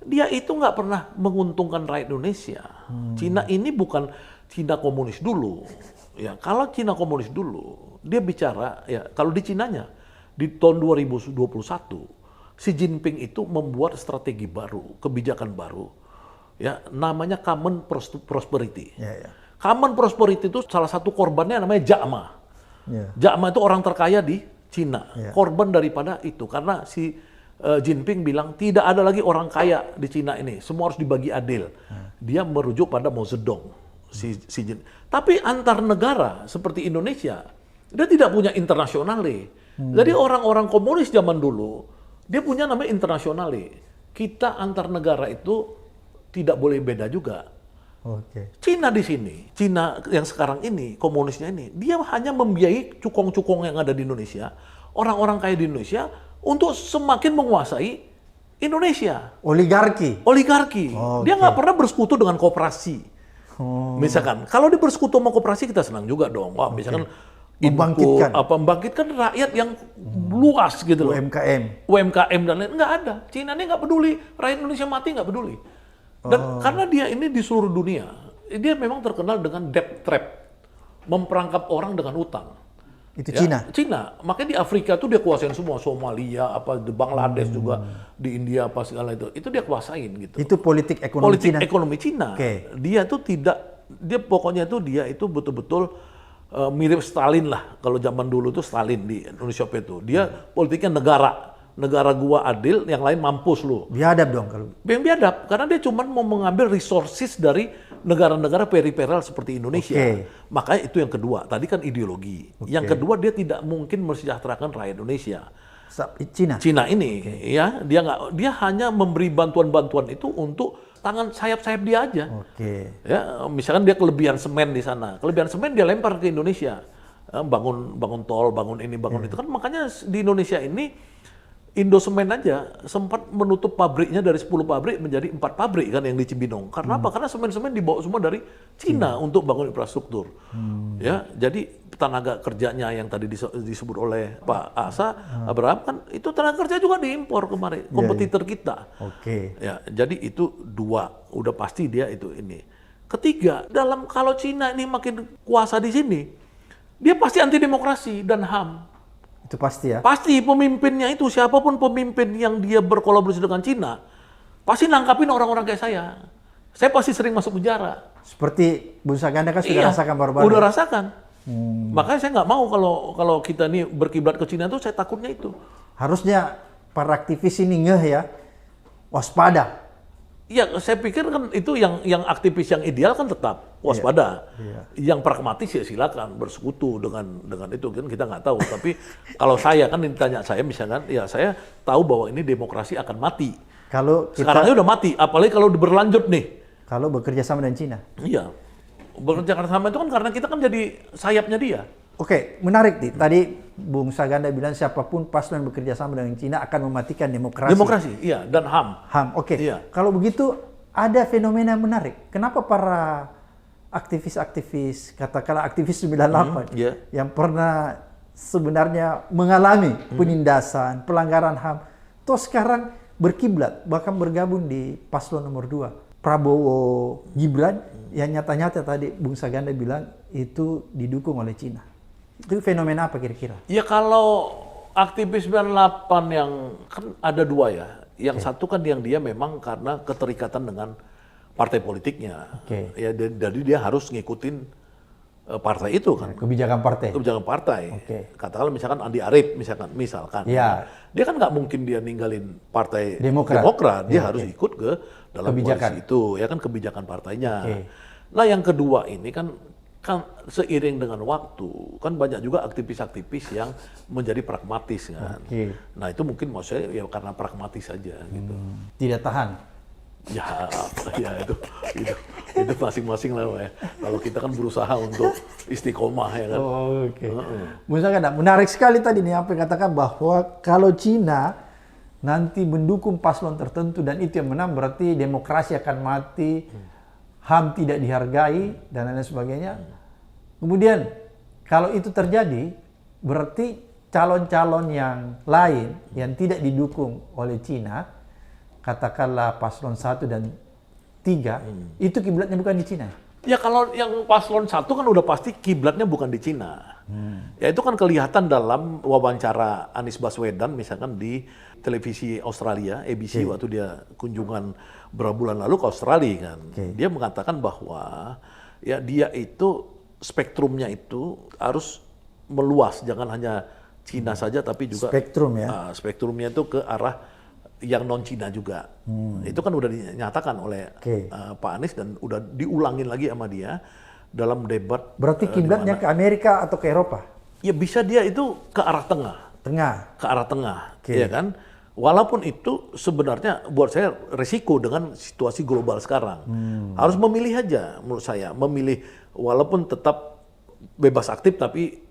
dia itu nggak pernah menguntungkan rakyat Indonesia. Cina ini bukan Cina komunis dulu. Ya, kalau Cina komunis dulu, dia bicara ya kalau di Cinanya di tahun 2021 Xi Jinping itu membuat strategi baru, kebijakan baru. Ya, namanya Common Prosperity. Ya. Common Prosperity itu salah satu korbannya namanya Jack Ma. Ya. Jack Ma itu orang terkaya di Cina. Ya. Korban daripada itu karena si Jinping bilang tidak ada lagi orang kaya di Cina ini, semua harus dibagi adil. Dia merujuk pada Mao Zedong, si Jinping. Tapi antar negara seperti Indonesia, dia tidak punya internasionale. Jadi orang-orang komunis zaman dulu, dia punya namanya internasionale. Kita antar negara itu tidak boleh beda juga. Oke. Cina di sini, Cina yang sekarang ini, komunisnya ini, dia hanya membiayai cukong-cukong yang ada di Indonesia, orang-orang kaya di Indonesia, untuk semakin menguasai Indonesia. Oligarki. Oligarki. Oh, dia oke. nggak pernah bersekutu dengan koperasi. Oh. Misalkan, kalau dia bersekutu sama koperasi kita senang juga dong. Wah, misalkan Membangkitkan. membangkitkan rakyat yang luas gitu loh. UMKM dan lain nggak ada. Cina ini nggak peduli, rakyat Indonesia mati nggak peduli. Dan karena dia ini di seluruh dunia, dia memang terkenal dengan debt trap, memperangkap orang dengan utang. Itu Ya, Cina. Cina. Makanya di Afrika tuh dia kuasain semua, Somalia, di Bangladesh juga, di India apa segala itu dia kuasain gitu. Itu politik ekonomi Politik Cina. ekonomi Cina. Oke. Dia tuh tidak, dia pokoknya tuh dia itu betul-betul mirip Stalin lah. Kalau zaman dulu tuh Stalin di Uni Soviet itu. Dia politiknya negara gua adil, yang lain mampus lu. Biadab dong kalau. Yang biadab, karena dia cuma mau mengambil resources dari negara-negara periferal seperti Indonesia. Oke. Makanya itu yang kedua. Tadi kan ideologi. Oke. Yang kedua dia tidak mungkin mensejahterakan rakyat Indonesia. Cina. Cina ini, ya dia hanya memberi bantuan-bantuan itu untuk tangan sayap-sayap dia aja. Oke. Ya, misalkan dia kelebihan semen di sana, kelebihan semen dia lempar ke Indonesia, bangun tol, bangun ini, bangun itu kan. Makanya di Indonesia ini Indosemen aja sempat menutup pabriknya dari 10 pabrik menjadi 4 pabrik kan yang di Cibinong. Karena apa? Karena semen-semen dibawa semua dari Cina untuk bangun infrastruktur. Ya, jadi tenaga kerjanya yang tadi disebut oleh Pak Asa Abraham kan itu tenaga kerja juga diimpor kemarin, kompetitor kita. Oke. Ya, jadi itu dua, udah pasti dia itu ini. Ketiga, kalau Cina ini makin kuasa di sini, dia pasti anti demokrasi dan HAM. Itu pasti ya. Pasti pemimpinnya itu, siapapun pemimpin yang dia berkolaborasi dengan Cina, pasti nangkapin orang-orang kayak saya. Saya pasti sering masuk penjara. Seperti Bung Saganda kan sudah rasakan baru-baru. Udah rasakan. Makanya saya nggak mau kalau kita ini berkiblat ke Cina tuh, saya takutnya itu. Harusnya para aktivis ini ngeh ya, waspada. Ya, saya pikir kan itu yang aktivis yang ideal kan tetap waspada. Yang pragmatis ya silakan bersekutu dengan itu kan kita nggak tahu. Tapi kalau saya kan ditanya saya misalkan, ya saya tahu bahwa ini demokrasi akan mati. Kalau kita, Sekarangnya udah mati, apalagi kalau berlanjut nih. kalau bekerja sama dengan Cina. Iya, bekerja sama itu kan karena kita kan jadi sayapnya dia. Oke, menarik nih. Tadi Bung Saganda bilang siapapun paslon yang bekerja sama dengan Cina akan mematikan demokrasi. Demokrasi, iya, dan HAM. HAM, oke. Iya. Kalau begitu ada fenomena yang menarik. Kenapa para aktivis-aktivis, katakanlah aktivis 98 iya. yang pernah sebenarnya mengalami penindasan, pelanggaran HAM, toh sekarang berkiblat, bahkan bergabung di paslon nomor 2. Prabowo Gibran yang nyata-nyata tadi Bung Saganda bilang itu didukung oleh Cina. Itu fenomena apa kira-kira? Ya kalau aktivis 98 yang kan ada dua ya. Yang satu kan yang dia memang karena keterikatan dengan partai politiknya. Ya jadi dia harus ngikutin partai itu kan. Kebijakan partai. Kebijakan partai. Katakanlah misalkan Andi Arief misalkan. Ya. Dia kan nggak mungkin dia ninggalin partai Demokrat. Dia harus ikut ke dalam koalisi itu, ya kan kebijakan partainya. Nah yang kedua ini kan seiring dengan waktu kan banyak juga aktivis-aktivis yang menjadi pragmatis kan. Nah itu mungkin maksud saya ya karena pragmatis saja gitu. Tidak tahan. Ya itu masing-masing lah ya. Kalau kita kan berusaha untuk istiqomah ya kan. Misalkan menarik sekali tadi nih apa yang katakan bahwa kalau Cina nanti mendukung paslon tertentu dan itu yang menang berarti demokrasi akan mati, HAM tidak dihargai dan lain sebagainya. Kemudian kalau itu terjadi berarti calon-calon yang lain yang tidak didukung oleh Cina, katakanlah paslon 1 dan 3, itu kiblatnya bukan di Cina. Ya kalau yang paslon 1 kan udah pasti kiblatnya bukan di Cina. Ya itu kan kelihatan dalam wawancara Anies Baswedan misalkan di televisi Australia, ABC waktu dia kunjungan beberapa bulan lalu ke Australia kan. Dia mengatakan bahwa ya dia itu spektrumnya itu harus meluas, jangan hanya Cina saja tapi juga spektrum ya. Spektrumnya itu ke arah yang non Cina juga. Itu kan udah dinyatakan oleh Pak Anies dan udah diulangin lagi sama dia dalam debat. Berarti kiblatnya ke Amerika atau ke Eropa? Ya bisa dia itu ke arah tengah. Ke arah tengah, ya kan? Walaupun itu sebenarnya buat saya resiko dengan situasi global sekarang. Harus memilih aja menurut saya, memilih walaupun tetap bebas aktif tapi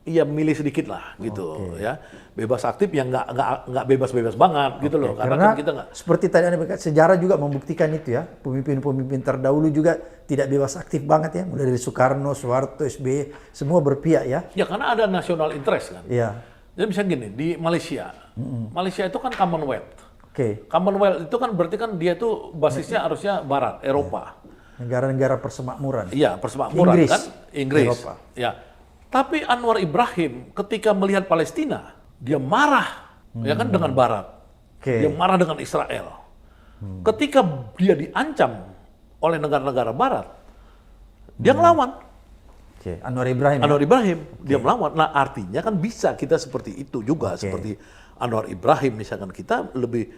ya milih sedikit lah gitu ya. Bebas aktif yang nggak bebas-bebas banget gitu loh. Karena kan kita nggak. Seperti tadi Anda berkata, sejarah juga membuktikan itu ya. Pemimpin-pemimpin terdahulu juga tidak bebas aktif banget ya. Mulai dari Soekarno, Soeharto, SBY, semua berpihak ya. Ya karena ada national interest kan. Iya. Jadi misalnya gini, di Malaysia. Malaysia itu kan Commonwealth. Commonwealth itu kan berarti kan dia tuh basisnya harusnya Barat, Eropa. Negara-negara persemakmuran. Iya, persemakmuran Inggris. kan. Inggris. Eropa. Ya. Tapi Anwar Ibrahim ketika melihat Palestina, dia marah ya kan dengan Barat. Dia marah dengan Israel. Ketika dia diancam oleh negara-negara Barat, dia ngelawan. Anwar Ibrahim. Dia melawan. Nah artinya kan bisa kita seperti itu juga, seperti Anwar Ibrahim misalkan kita lebih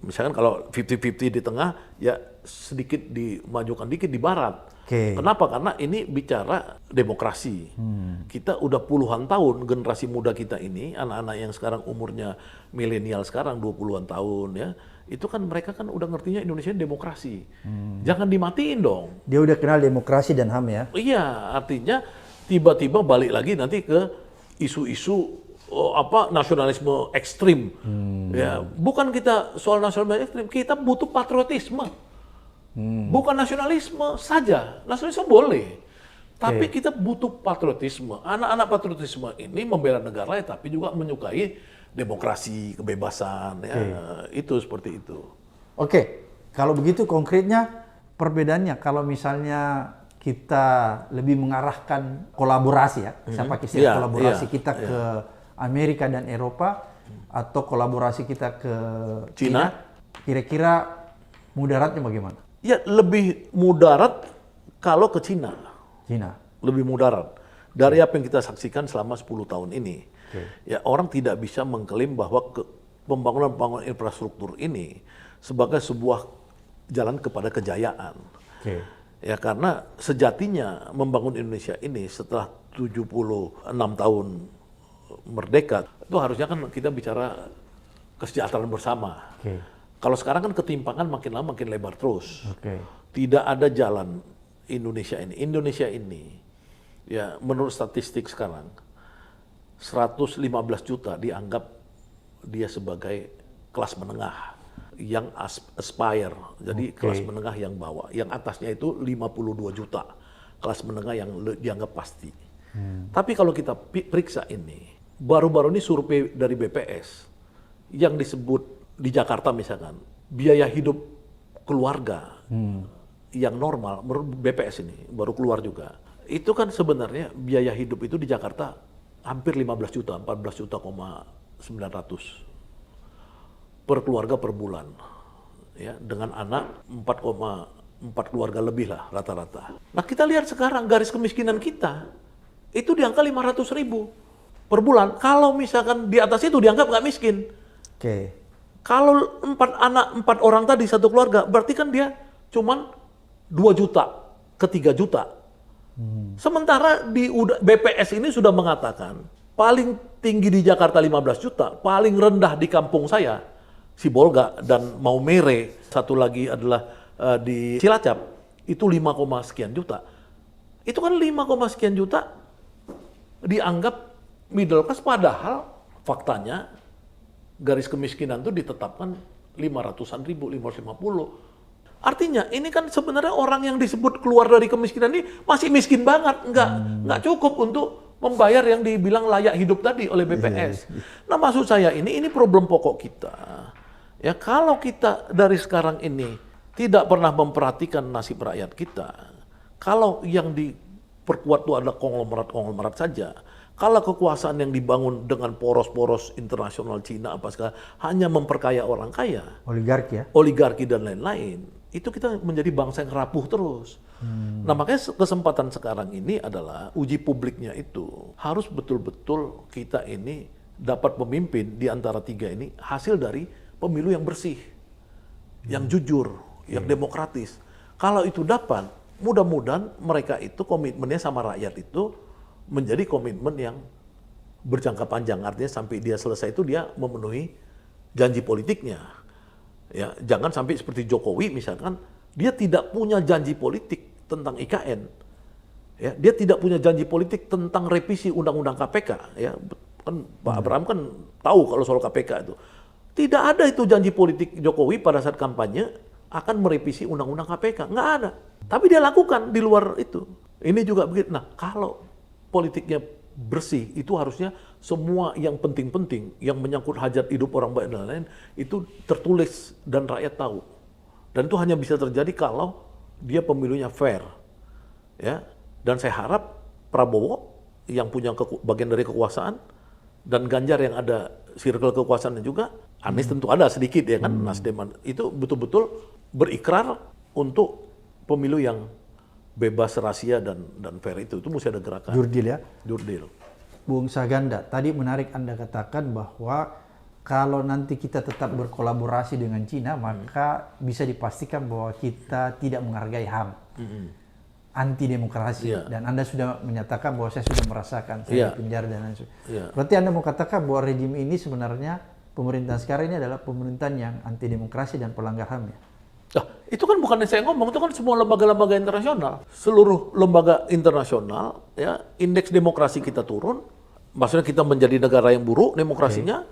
misalkan kalau 50-50 di tengah ya sedikit dimajukan dikit di Barat. Kenapa? Karena ini bicara demokrasi. Kita udah puluhan tahun, generasi muda kita ini, anak-anak yang sekarang umurnya milenial sekarang 20-an tahun ya, itu kan mereka kan udah ngertinya Indonesia demokrasi. Jangan dimatiin dong. Dia udah kenal demokrasi dan HAM ya? Iya, artinya tiba-tiba balik lagi nanti ke isu-isu nasionalisme ekstrim. Ya, bukan kita soal nasionalisme ekstrim, kita butuh patriotisme. Bukan nasionalisme saja, nasionalisme boleh. Tapi kita butuh patriotisme. Anak-anak patriotisme ini membela negara tapi juga menyukai demokrasi, kebebasan, ya itu seperti itu. Kalau begitu konkretnya perbedaannya kalau misalnya kita lebih mengarahkan kolaborasi ya, saya pakai istilah kolaborasi kita ke Amerika dan Eropa atau kolaborasi kita ke Cina, kira-kira mudaratnya bagaimana? Ya lebih mudarat kalau ke Cina. Lebih mudarat. Dari apa yang kita saksikan selama 10 tahun ini. Ya orang tidak bisa mengklaim bahwa pembangunan infrastruktur ini sebagai sebuah jalan kepada kejayaan. Ya karena sejatinya membangun Indonesia ini setelah 76 tahun merdeka, itu harusnya kan kita bicara kesejahteraan bersama. Kalau sekarang kan ketimpangan makin lama makin lebar terus. Tidak ada jalan Indonesia ini. Ya menurut statistik sekarang, 115 juta dianggap dia sebagai kelas menengah yang aspire, jadi kelas menengah yang bawah. Yang atasnya itu 52 juta, kelas menengah yang dianggap pasti. Tapi kalau kita periksa ini, baru-baru ini survei dari BPS yang disebut di Jakarta misalkan, biaya hidup keluarga yang normal, menurut BPS ini, baru keluar juga. Itu kan sebenarnya biaya hidup itu di Jakarta hampir 15 juta, 14 juta, 900 per keluarga per bulan, ya, dengan anak 4,4 keluarga lebih lah rata-rata. Nah kita lihat sekarang garis kemiskinan kita itu di angka 500.000 per bulan. Kalau misalkan di atas itu dianggap nggak miskin. Kalau 4 anak 4 orang tadi satu keluarga, berarti kan dia cuman 2 juta ke 3 juta. Sementara di BPS ini sudah mengatakan paling tinggi di Jakarta 15 juta, paling rendah di kampung saya Sibolga dan Maumere, satu lagi adalah di Cilacap, itu 5, sekian juta. Itu kan 5, sekian juta dianggap middle class, padahal faktanya garis kemiskinan itu ditetapkan 500-an ribu, 550. Artinya ini kan sebenarnya orang yang disebut keluar dari kemiskinan ini masih miskin banget, nggak cukup untuk membayar yang dibilang layak hidup tadi oleh BPS. Nah maksud saya ini problem pokok kita. Ya kalau kita dari sekarang ini tidak pernah memperhatikan nasib rakyat kita, kalau yang diperkuat itu adalah konglomerat-konglomerat saja, kalau kekuasaan yang dibangun dengan poros-poros internasional Cina apa segala hanya memperkaya orang kaya, oligarki dan lain-lain, itu kita menjadi bangsa yang rapuh terus. Nah makanya kesempatan sekarang ini adalah uji publiknya itu harus betul-betul kita ini dapat memimpin di antara 3 ini hasil dari pemilu yang bersih, yang jujur, yang demokratis. Kalau itu dapat, mudah-mudahan mereka itu komitmennya sama rakyat itu menjadi komitmen yang berjangka panjang. Artinya sampai dia selesai itu dia memenuhi janji politiknya. Ya, jangan sampai seperti Jokowi misalkan, dia tidak punya janji politik tentang IKN. Ya, dia tidak punya janji politik tentang revisi undang-undang KPK. Ya, kan Pak Abraham kan tahu kalau soal KPK itu. Tidak ada itu janji politik Jokowi pada saat kampanye akan merevisi undang-undang KPK. Nggak ada. Tapi dia lakukan di luar itu. Ini juga begitu. Nah, kalau politiknya bersih, itu harusnya semua yang penting-penting, yang menyangkut hajat hidup orang banyak dan lain-lain, itu tertulis dan rakyat tahu. Dan itu hanya bisa terjadi kalau dia pemilunya fair. Ya. Dan saya harap Prabowo yang punya bagian dari kekuasaan, dan Ganjar yang ada circle kekuasaannya juga, Anies tentu ada sedikit ya kan, Nasdem itu betul-betul berikrar untuk pemilu yang bebas rahasia dan fair itu mesti ada gerakan. Jurdil ya? Jurdil. Bung Saganda, tadi menarik Anda katakan bahwa kalau nanti kita tetap berkolaborasi dengan Cina, maka bisa dipastikan bahwa kita tidak menghargai HAM. Anti demokrasi. Dan Anda sudah menyatakan bahwa saya sudah merasakan, saya di penjara dan lain sebagainya. Berarti Anda mau katakan bahwa rejim ini sebenarnya pemerintahan sekarang ini adalah pemerintahan yang anti demokrasi dan pelanggar HAM ya? Nah, itu kan bukan yang saya ngomong, itu kan semua lembaga-lembaga internasional. Seluruh lembaga internasional, ya, indeks demokrasi kita turun, maksudnya kita menjadi negara yang buruk demokrasinya,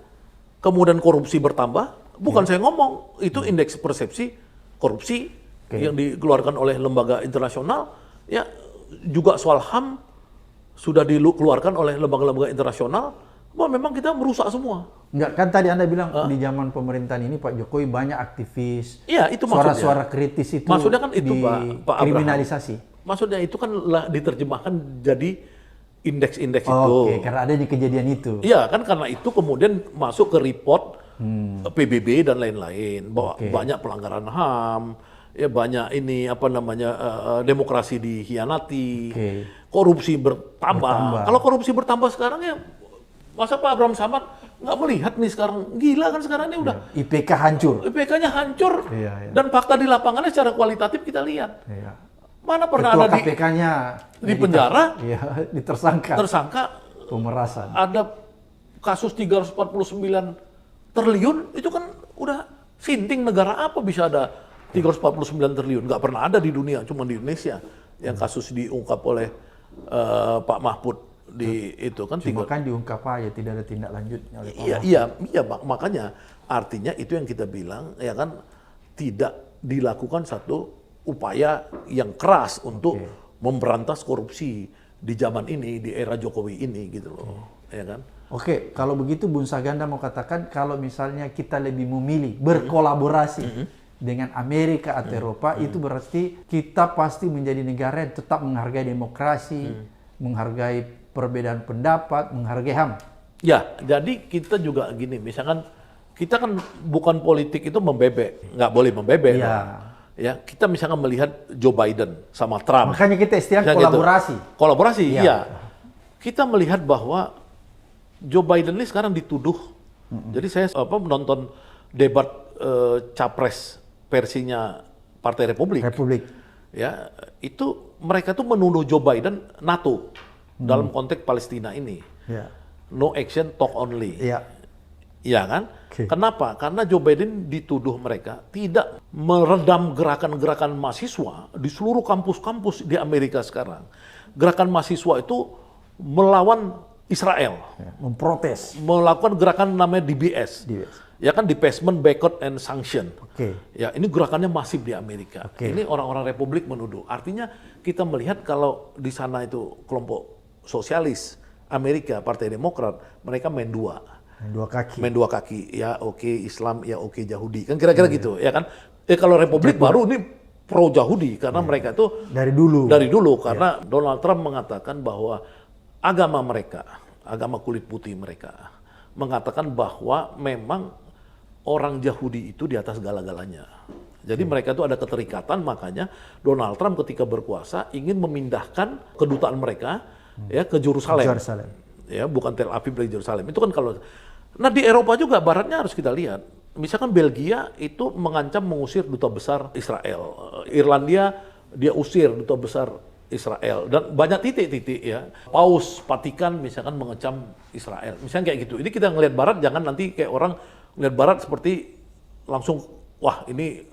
kemudian korupsi bertambah, bukan saya ngomong, itu indeks persepsi korupsi yang dikeluarkan oleh lembaga internasional, ya juga soal HAM sudah dikeluarkan oleh lembaga-lembaga internasional, bahwa memang kita merusak semua. Enggak, kan tadi Anda bilang di zaman pemerintahan ini Pak Jokowi banyak aktivis, iya, itu suara-suara kritis itu maksudnya kan itu Pak kriminalisasi. Maksudnya itu kan lah diterjemahkan jadi indeks-indeks itu. Oke, karena ada di kejadian itu. Iya, kan karena itu kemudian masuk ke report PBB dan lain-lain, bahwa banyak pelanggaran HAM, ya banyak ini apa namanya demokrasi dihianati, korupsi bertambah. Kalau korupsi bertambah sekarang ya masa Pak Abraham Samad nggak melihat nih sekarang, gila kan sekarang ini udah IPK hancur. IPK-nya hancur dan fakta di lapangannya secara kualitatif kita lihat. Mana pernah Ketua ada KPK-nya di penjara, tersangka pemerasan. Ada kasus 349 triliun, itu kan udah sinting, negara apa bisa ada 349 triliun? Nggak pernah ada di dunia, cuma di Indonesia yang kasus diungkap oleh Pak Mahfud di itu kan Cuma kan diungkap aja, tidak ada tindak lanjutnya oleh Pak iya, makanya artinya itu yang kita bilang ya kan tidak dilakukan satu upaya yang keras untuk memberantas korupsi di zaman ini, di era Jokowi ini gitu loh, ya kan? Oke, kalau begitu Bung Saganda mau katakan kalau misalnya kita lebih memilih berkolaborasi dengan Amerika atau Eropa, itu berarti kita pasti menjadi negara yang tetap menghargai demokrasi, menghargai perbedaan pendapat, menghargai HAM. Ya, jadi kita juga gini, misalkan kita kan bukan politik itu membebek, nggak boleh membebek. Iya. Ya, kita misalkan melihat Joe Biden sama Trump. Makanya kita istilah Misalnya kolaborasi. Gitu. Kolaborasi, Iya. iya. Kita melihat bahwa Joe Biden ini sekarang dituduh. Jadi saya menonton debat capres versinya Partai Republik. Ya, itu mereka tuh menuduh Joe Biden NATO dalam konteks Palestina ini. Ya. No action, talk only. Iya. Iya kan? Oke. Kenapa? Karena Joe Biden dituduh mereka tidak meredam gerakan-gerakan mahasiswa di seluruh kampus-kampus di Amerika sekarang. Gerakan mahasiswa itu melawan Israel. Ya, memprotes. Melakukan gerakan namanya DBS. DBS. Ya kan, Divestment, Boycott, and Sanction. Oke. Ya, ini gerakannya masif di Amerika. Oke. Ini orang-orang Republik menuduh. Artinya kita melihat kalau di sana itu kelompok sosialis Amerika, Partai Demokrat, mereka main dua. Main dua kaki. Ya oke Islam, ya oke Yahudi. Kan kira-kira gitu, ya kan? Kalau Republik baru ini pro Yahudi karena mereka itu Dari dulu karena Donald Trump mengatakan bahwa agama mereka, agama kulit putih mereka, mengatakan bahwa memang orang Yahudi itu di atas segala-galanya. Jadi mereka itu ada keterikatan, makanya Donald Trump ketika berkuasa ingin memindahkan kedutaan mereka ya ke Yerusalem. Ya, bukan Tel Aviv dari Yerusalem. Itu kan kalau di Eropa juga baratnya harus kita lihat. Misalkan Belgia itu mengancam mengusir duta besar Israel. Irlandia dia usir duta besar Israel, dan banyak titik-titik ya. Paus Vatikan misalkan mengecam Israel. Misalnya kayak gitu. Ini kita ngelihat barat, jangan nanti kayak orang ngelihat barat seperti langsung wah ini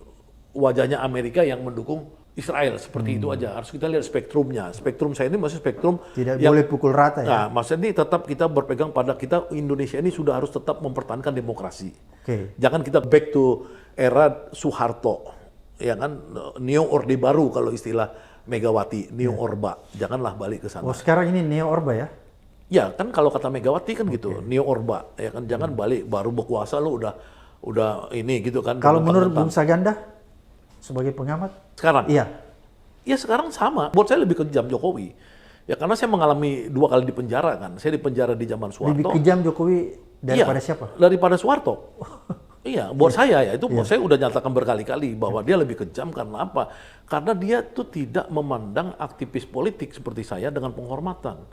wajahnya Amerika yang mendukung Israel, seperti itu aja. Harus kita lihat spektrumnya. Spektrum saya ini masih spektrum tidak boleh pukul rata ya. Nah, maksudnya ini tetap kita berpegang pada kita Indonesia ini sudah harus tetap mempertahankan demokrasi. Jangan kita back to era Soeharto, ya kan, Neo Orde Baru kalau istilah Megawati, Neo Orba. Janganlah balik ke sana. Oh, sekarang ini Neo Orba ya? Ya, kan kalau kata Megawati kan gitu, Neo Orba, ya kan, jangan balik baru berkuasa lo udah ini gitu kan. Kalau menurut Bung Saganda sebagai pengamat sekarang? Iya. Ya sekarang sama. Buat saya lebih kejam Jokowi. Ya karena saya mengalami 2 kali di penjara kan. Saya di penjara di zaman Soeharto. Lebih kejam Jokowi daripada siapa? Daripada Soeharto. Iya, buat saya ya itu saya udah nyatakan berkali-kali bahwa dia lebih kejam karena apa? Karena dia tuh tidak memandang aktivis politik seperti saya dengan penghormatan.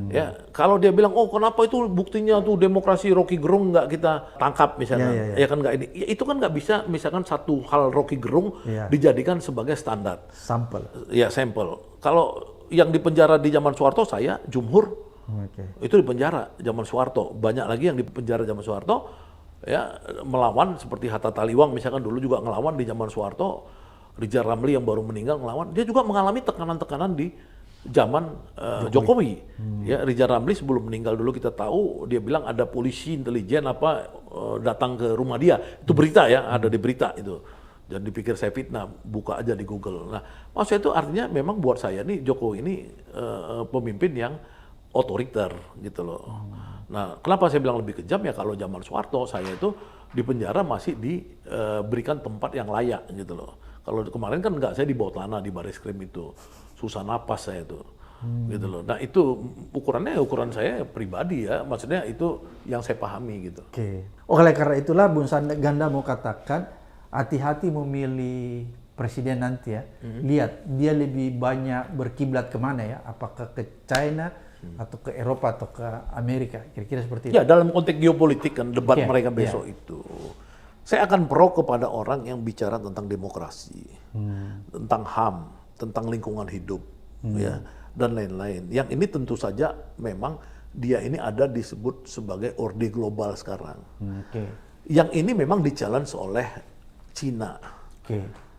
Ya, kalau dia bilang, oh kenapa itu buktinya tuh demokrasi Rocky Gerung nggak kita tangkap misalnya, ya kan nggak ini, ya, itu kan nggak bisa misalkan satu hal Rocky Gerung dijadikan sebagai standar. Sampel. Ya sampel. Kalau yang di penjara di zaman Soeharto saya Jumhur, itu di penjara zaman Soeharto. Banyak lagi yang di penjara zaman Soeharto. Ya, melawan seperti Hatta Taliwang misalkan dulu juga ngelawan di zaman Soeharto, Rizal Ramli yang baru meninggal ngelawan, dia juga mengalami tekanan-tekanan di zaman Jokowi. Ya, Rizal Ramli sebelum meninggal dulu kita tahu dia bilang ada polisi intelijen datang ke rumah dia, itu berita ya, ada di berita itu. Jangan dipikir saya fitnah, buka aja di Google. Nah, maksudnya itu artinya memang buat saya nih Jokowi ini pemimpin yang otoriter gitu loh. Nah, kenapa saya bilang lebih kejam ya, kalau zaman Soeharto saya itu di penjara masih diberikan tempat yang layak gitu loh. Kalau kemarin kan enggak, saya di bawah tanah di baris krim itu. Susah napas saya itu. Gitu loh. Nah, itu ukurannya ukuran saya pribadi ya. Maksudnya itu yang saya pahami gitu. Oleh karena itulah Bung Saganda mau katakan hati-hati memilih presiden nanti ya. Lihat dia lebih banyak berkiblat kemana ya? Apakah ke China atau ke Eropa atau ke Amerika, kira-kira seperti itu. Ya, dalam konteks geopolitik kan debat mereka besok itu. Saya akan pro kepada orang yang bicara tentang demokrasi, tentang HAM, tentang lingkungan hidup, ya, dan lain-lain. Yang ini tentu saja memang dia ini ada disebut sebagai orde global sekarang. Yang ini memang di-challenge oleh Cina.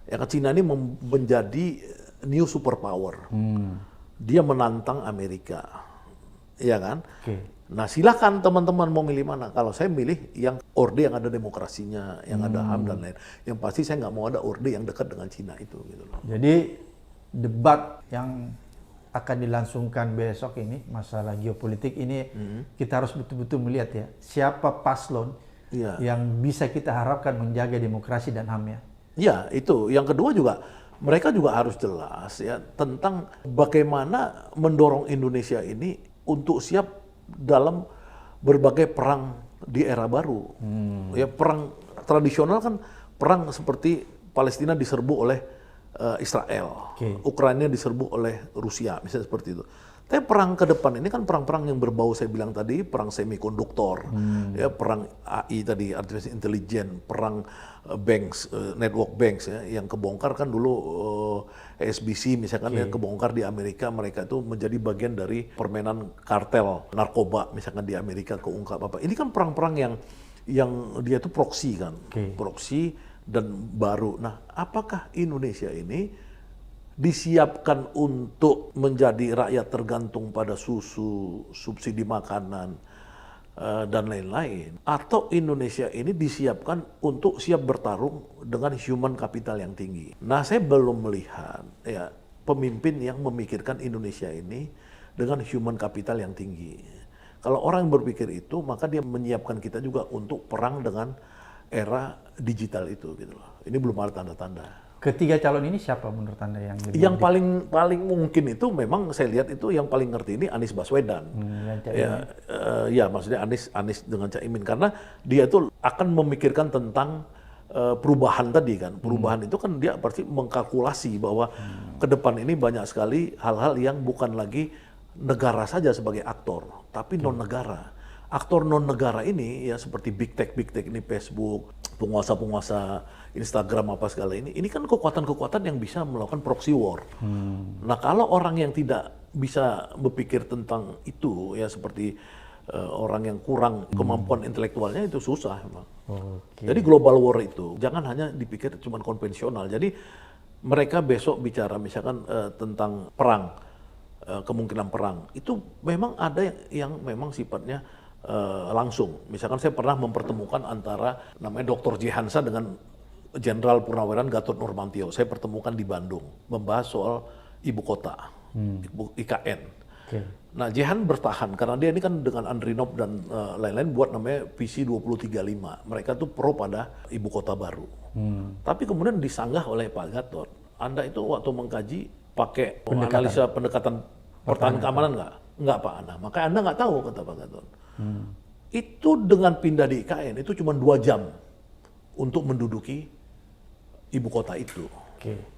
Ya kan, Cina ini menjadi new superpower. Dia menantang Amerika. ya kan? Oke. Nah, silakan teman-teman mau milih mana. Kalau saya milih yang orde yang ada demokrasinya, yang ada HAM dan lain. Yang pasti saya nggak mau ada orde yang dekat dengan Cina itu, gitu loh. Jadi debat yang akan dilangsungkan besok ini, masalah geopolitik ini, kita harus betul-betul melihat ya, siapa paslon Iya. yang bisa kita harapkan menjaga demokrasi dan HAM ya. Ya, itu. Yang kedua juga, mereka juga harus jelas ya tentang bagaimana mendorong Indonesia ini untuk siap dalam berbagai perang di era baru. Ya, perang tradisional kan perang seperti Palestina diserbu oleh Israel, Ukraina diserbu oleh Rusia, misalnya seperti itu. Tapi perang ke depan ini kan perang-perang yang berbau, saya bilang tadi, perang semikonduktor, ya, perang AI tadi, artificial intelligence, perang banks, network banks, ya, yang kebongkar kan dulu SBC misalkan ya kebongkar di Amerika, mereka itu menjadi bagian dari permainan kartel narkoba misalkan di Amerika keungkap apa. Ini kan perang-perang yang dia itu proksi kan, proksi dan baru. Nah, apakah Indonesia ini disiapkan untuk menjadi rakyat tergantung pada susu, subsidi makanan, dan lain-lain? Atau Indonesia ini disiapkan untuk siap bertarung dengan human capital yang tinggi? Nah, saya belum melihat ya pemimpin yang memikirkan Indonesia ini dengan human capital yang tinggi. Kalau orang yang berpikir itu, maka dia menyiapkan kita juga untuk perang dengan era digital itu, gitu loh. Ini belum ada tanda-tanda. Ketiga calon ini siapa menurut Anda yang lebih Yang paling mungkin itu memang saya lihat itu yang paling ngerti ini Anies Baswedan. Ya, maksudnya Anies dengan Caimin, karena dia itu akan memikirkan tentang perubahan tadi kan. Perubahan itu kan dia pasti mengkalkulasi bahwa ke depan ini banyak sekali hal-hal yang bukan lagi negara saja sebagai aktor, tapi non negara. Aktor non negara ini ya seperti big tech ini, Facebook, penguasa-penguasa Instagram apa segala ini kan kekuatan-kekuatan yang bisa melakukan proxy war. Nah, kalau orang yang tidak bisa berpikir tentang itu ya seperti orang yang kurang kemampuan intelektualnya, itu susah emang. Jadi global war itu jangan hanya dipikir cuma konvensional. Jadi mereka besok bicara misalkan tentang perang, kemungkinan perang itu memang ada yang memang sifatnya langsung. Misalkan saya pernah mempertemukan antara namanya Dr. J. Hansa dengan Jenderal Purnawirawan Gatot Nurmantio. Saya pertemukan di Bandung, membahas soal ibu kota, IKN. Nah, Jehan bertahan karena dia ini kan dengan Andrinov dan lain-lain buat namanya visi 2035. Mereka tuh pro pada ibu kota baru. Tapi kemudian disanggah oleh Pak Gatot. Anda itu waktu mengkaji pakai analisa pendekatan pertahanan keamanan nggak? Nggak, Pak Ana. Makanya Anda nggak tahu, kata Pak Gatot. Itu dengan pindah di IKN itu cuma 2 jam untuk menduduki ibu kota itu.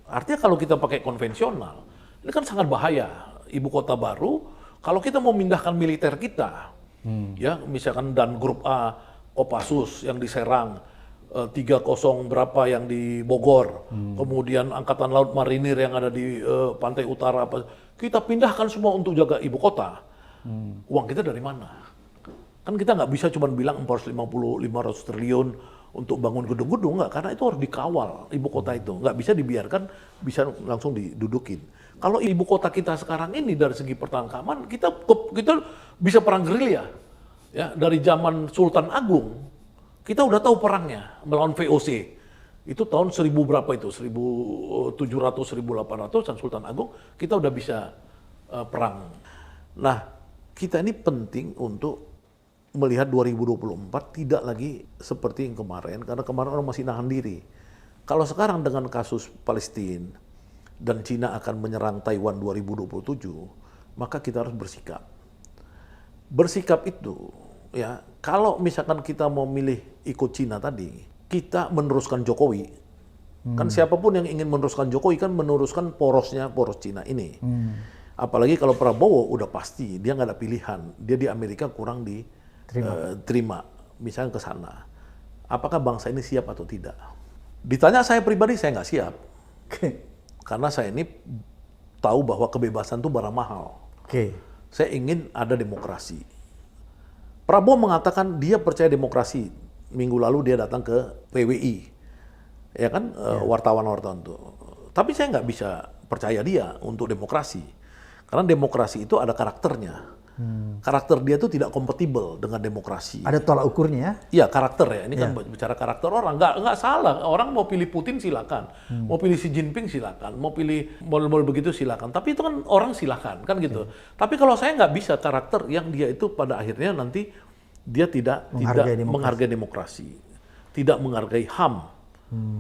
Artinya kalau kita pakai konvensional, ini kan sangat bahaya. Ibu kota baru, kalau kita mau memindahkan militer kita, ya misalkan dan grup A, Kopassus yang di Serang, 30 berapa yang di Bogor, kemudian Angkatan Laut Marinir yang ada di pantai utara, kita pindahkan semua untuk jaga ibu kota. Uang kita dari mana? Kan kita nggak bisa cuma bilang 450-500 triliun untuk bangun gedung-gedung, nggak, karena itu harus dikawal ibu kota itu, nggak bisa dibiarkan bisa langsung didudukin. Kalau ibu kota kita sekarang ini dari segi pertahanan keamanan, kita bisa perang gerilya, ya dari zaman Sultan Agung kita udah tahu perangnya melawan VOC. Itu tahun 1000 berapa itu, 1700, 1800 dan Sultan Agung kita udah bisa perang. Nah, kita ini penting untuk melihat 2024 tidak lagi seperti yang kemarin, karena kemarin orang masih nahan diri. Kalau sekarang dengan kasus Palestina dan Cina akan menyerang Taiwan 2027, maka kita harus bersikap. Bersikap itu, ya, kalau misalkan kita mau milih ikut Cina tadi, kita meneruskan Jokowi. Kan siapapun yang ingin meneruskan Jokowi kan meneruskan poros Cina ini. Apalagi kalau Prabowo udah pasti, dia nggak ada pilihan. Dia di Amerika kurang terima, misalnya ke sana. Apakah bangsa ini siap atau tidak? Ditanya saya pribadi, saya nggak siap. Karena saya ini tahu bahwa kebebasan itu barang mahal. Saya ingin ada demokrasi. Prabowo mengatakan dia percaya demokrasi. Minggu lalu dia datang ke PWI, ya kan, wartawan-wartawan itu. Tapi saya nggak bisa percaya dia untuk demokrasi. Karena demokrasi itu ada karakternya. Karakter dia itu tidak kompatibel dengan demokrasi. Ada tolak ukurnya ya? Iya, karakter ya. Ini kan bicara karakter orang. Nggak salah. Orang mau pilih Putin silakan. Mau pilih Xi Jinping silakan. Mau pilih model-model begitu silakan. Tapi itu kan orang silakan, kan gitu. Tapi kalau saya nggak bisa karakter yang dia itu pada akhirnya nanti dia tidak menghargai demokrasi. Tidak menghargai HAM.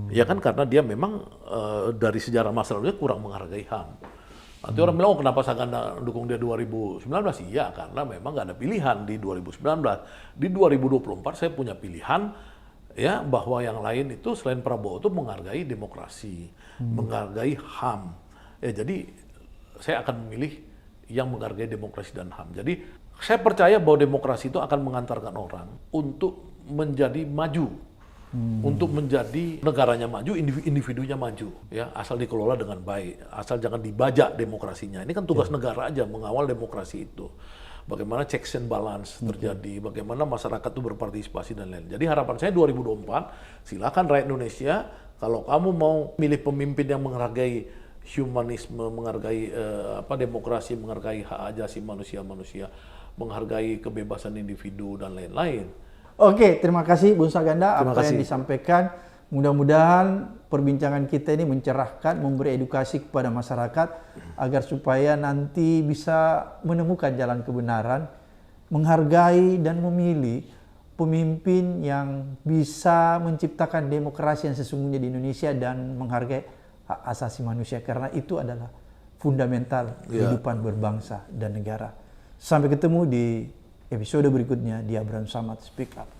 Ya kan, karena dia memang dari sejarah masa lalunya kurang menghargai HAM. Nanti orang bilang, oh kenapa saya nggak dukung dia 2019? Iya, karena memang nggak ada pilihan di 2019. Di 2024 saya punya pilihan, ya, bahwa yang lain itu selain Prabowo itu menghargai demokrasi, menghargai HAM. Ya, jadi saya akan memilih yang menghargai demokrasi dan HAM. Jadi saya percaya bahwa demokrasi itu akan mengantarkan orang untuk menjadi maju. Untuk menjadi negaranya maju, individunya maju, ya, asal dikelola dengan baik, asal jangan dibajak demokrasinya. Ini kan tugas negara aja mengawal demokrasi itu. Bagaimana checks and balance terjadi, bagaimana masyarakat itu berpartisipasi dan lain-lain. Jadi harapan saya 2024, silakan rakyat Indonesia, kalau kamu mau milih pemimpin yang menghargai humanisme, menghargai demokrasi, menghargai hak asasi manusia, menghargai kebebasan individu dan lain-lain. Oke, terima kasih Bung Saganda Terima apa kasih. yang disampaikan. Mudah-mudahan perbincangan kita ini mencerahkan, memberi edukasi kepada masyarakat agar supaya nanti bisa menemukan jalan kebenaran, menghargai dan memilih pemimpin yang bisa menciptakan demokrasi yang sesungguhnya di Indonesia dan menghargai hak asasi manusia, karena itu adalah fundamental kehidupan berbangsa dan negara. Sampai ketemu di episode berikutnya di Abraham Samad Speak Up.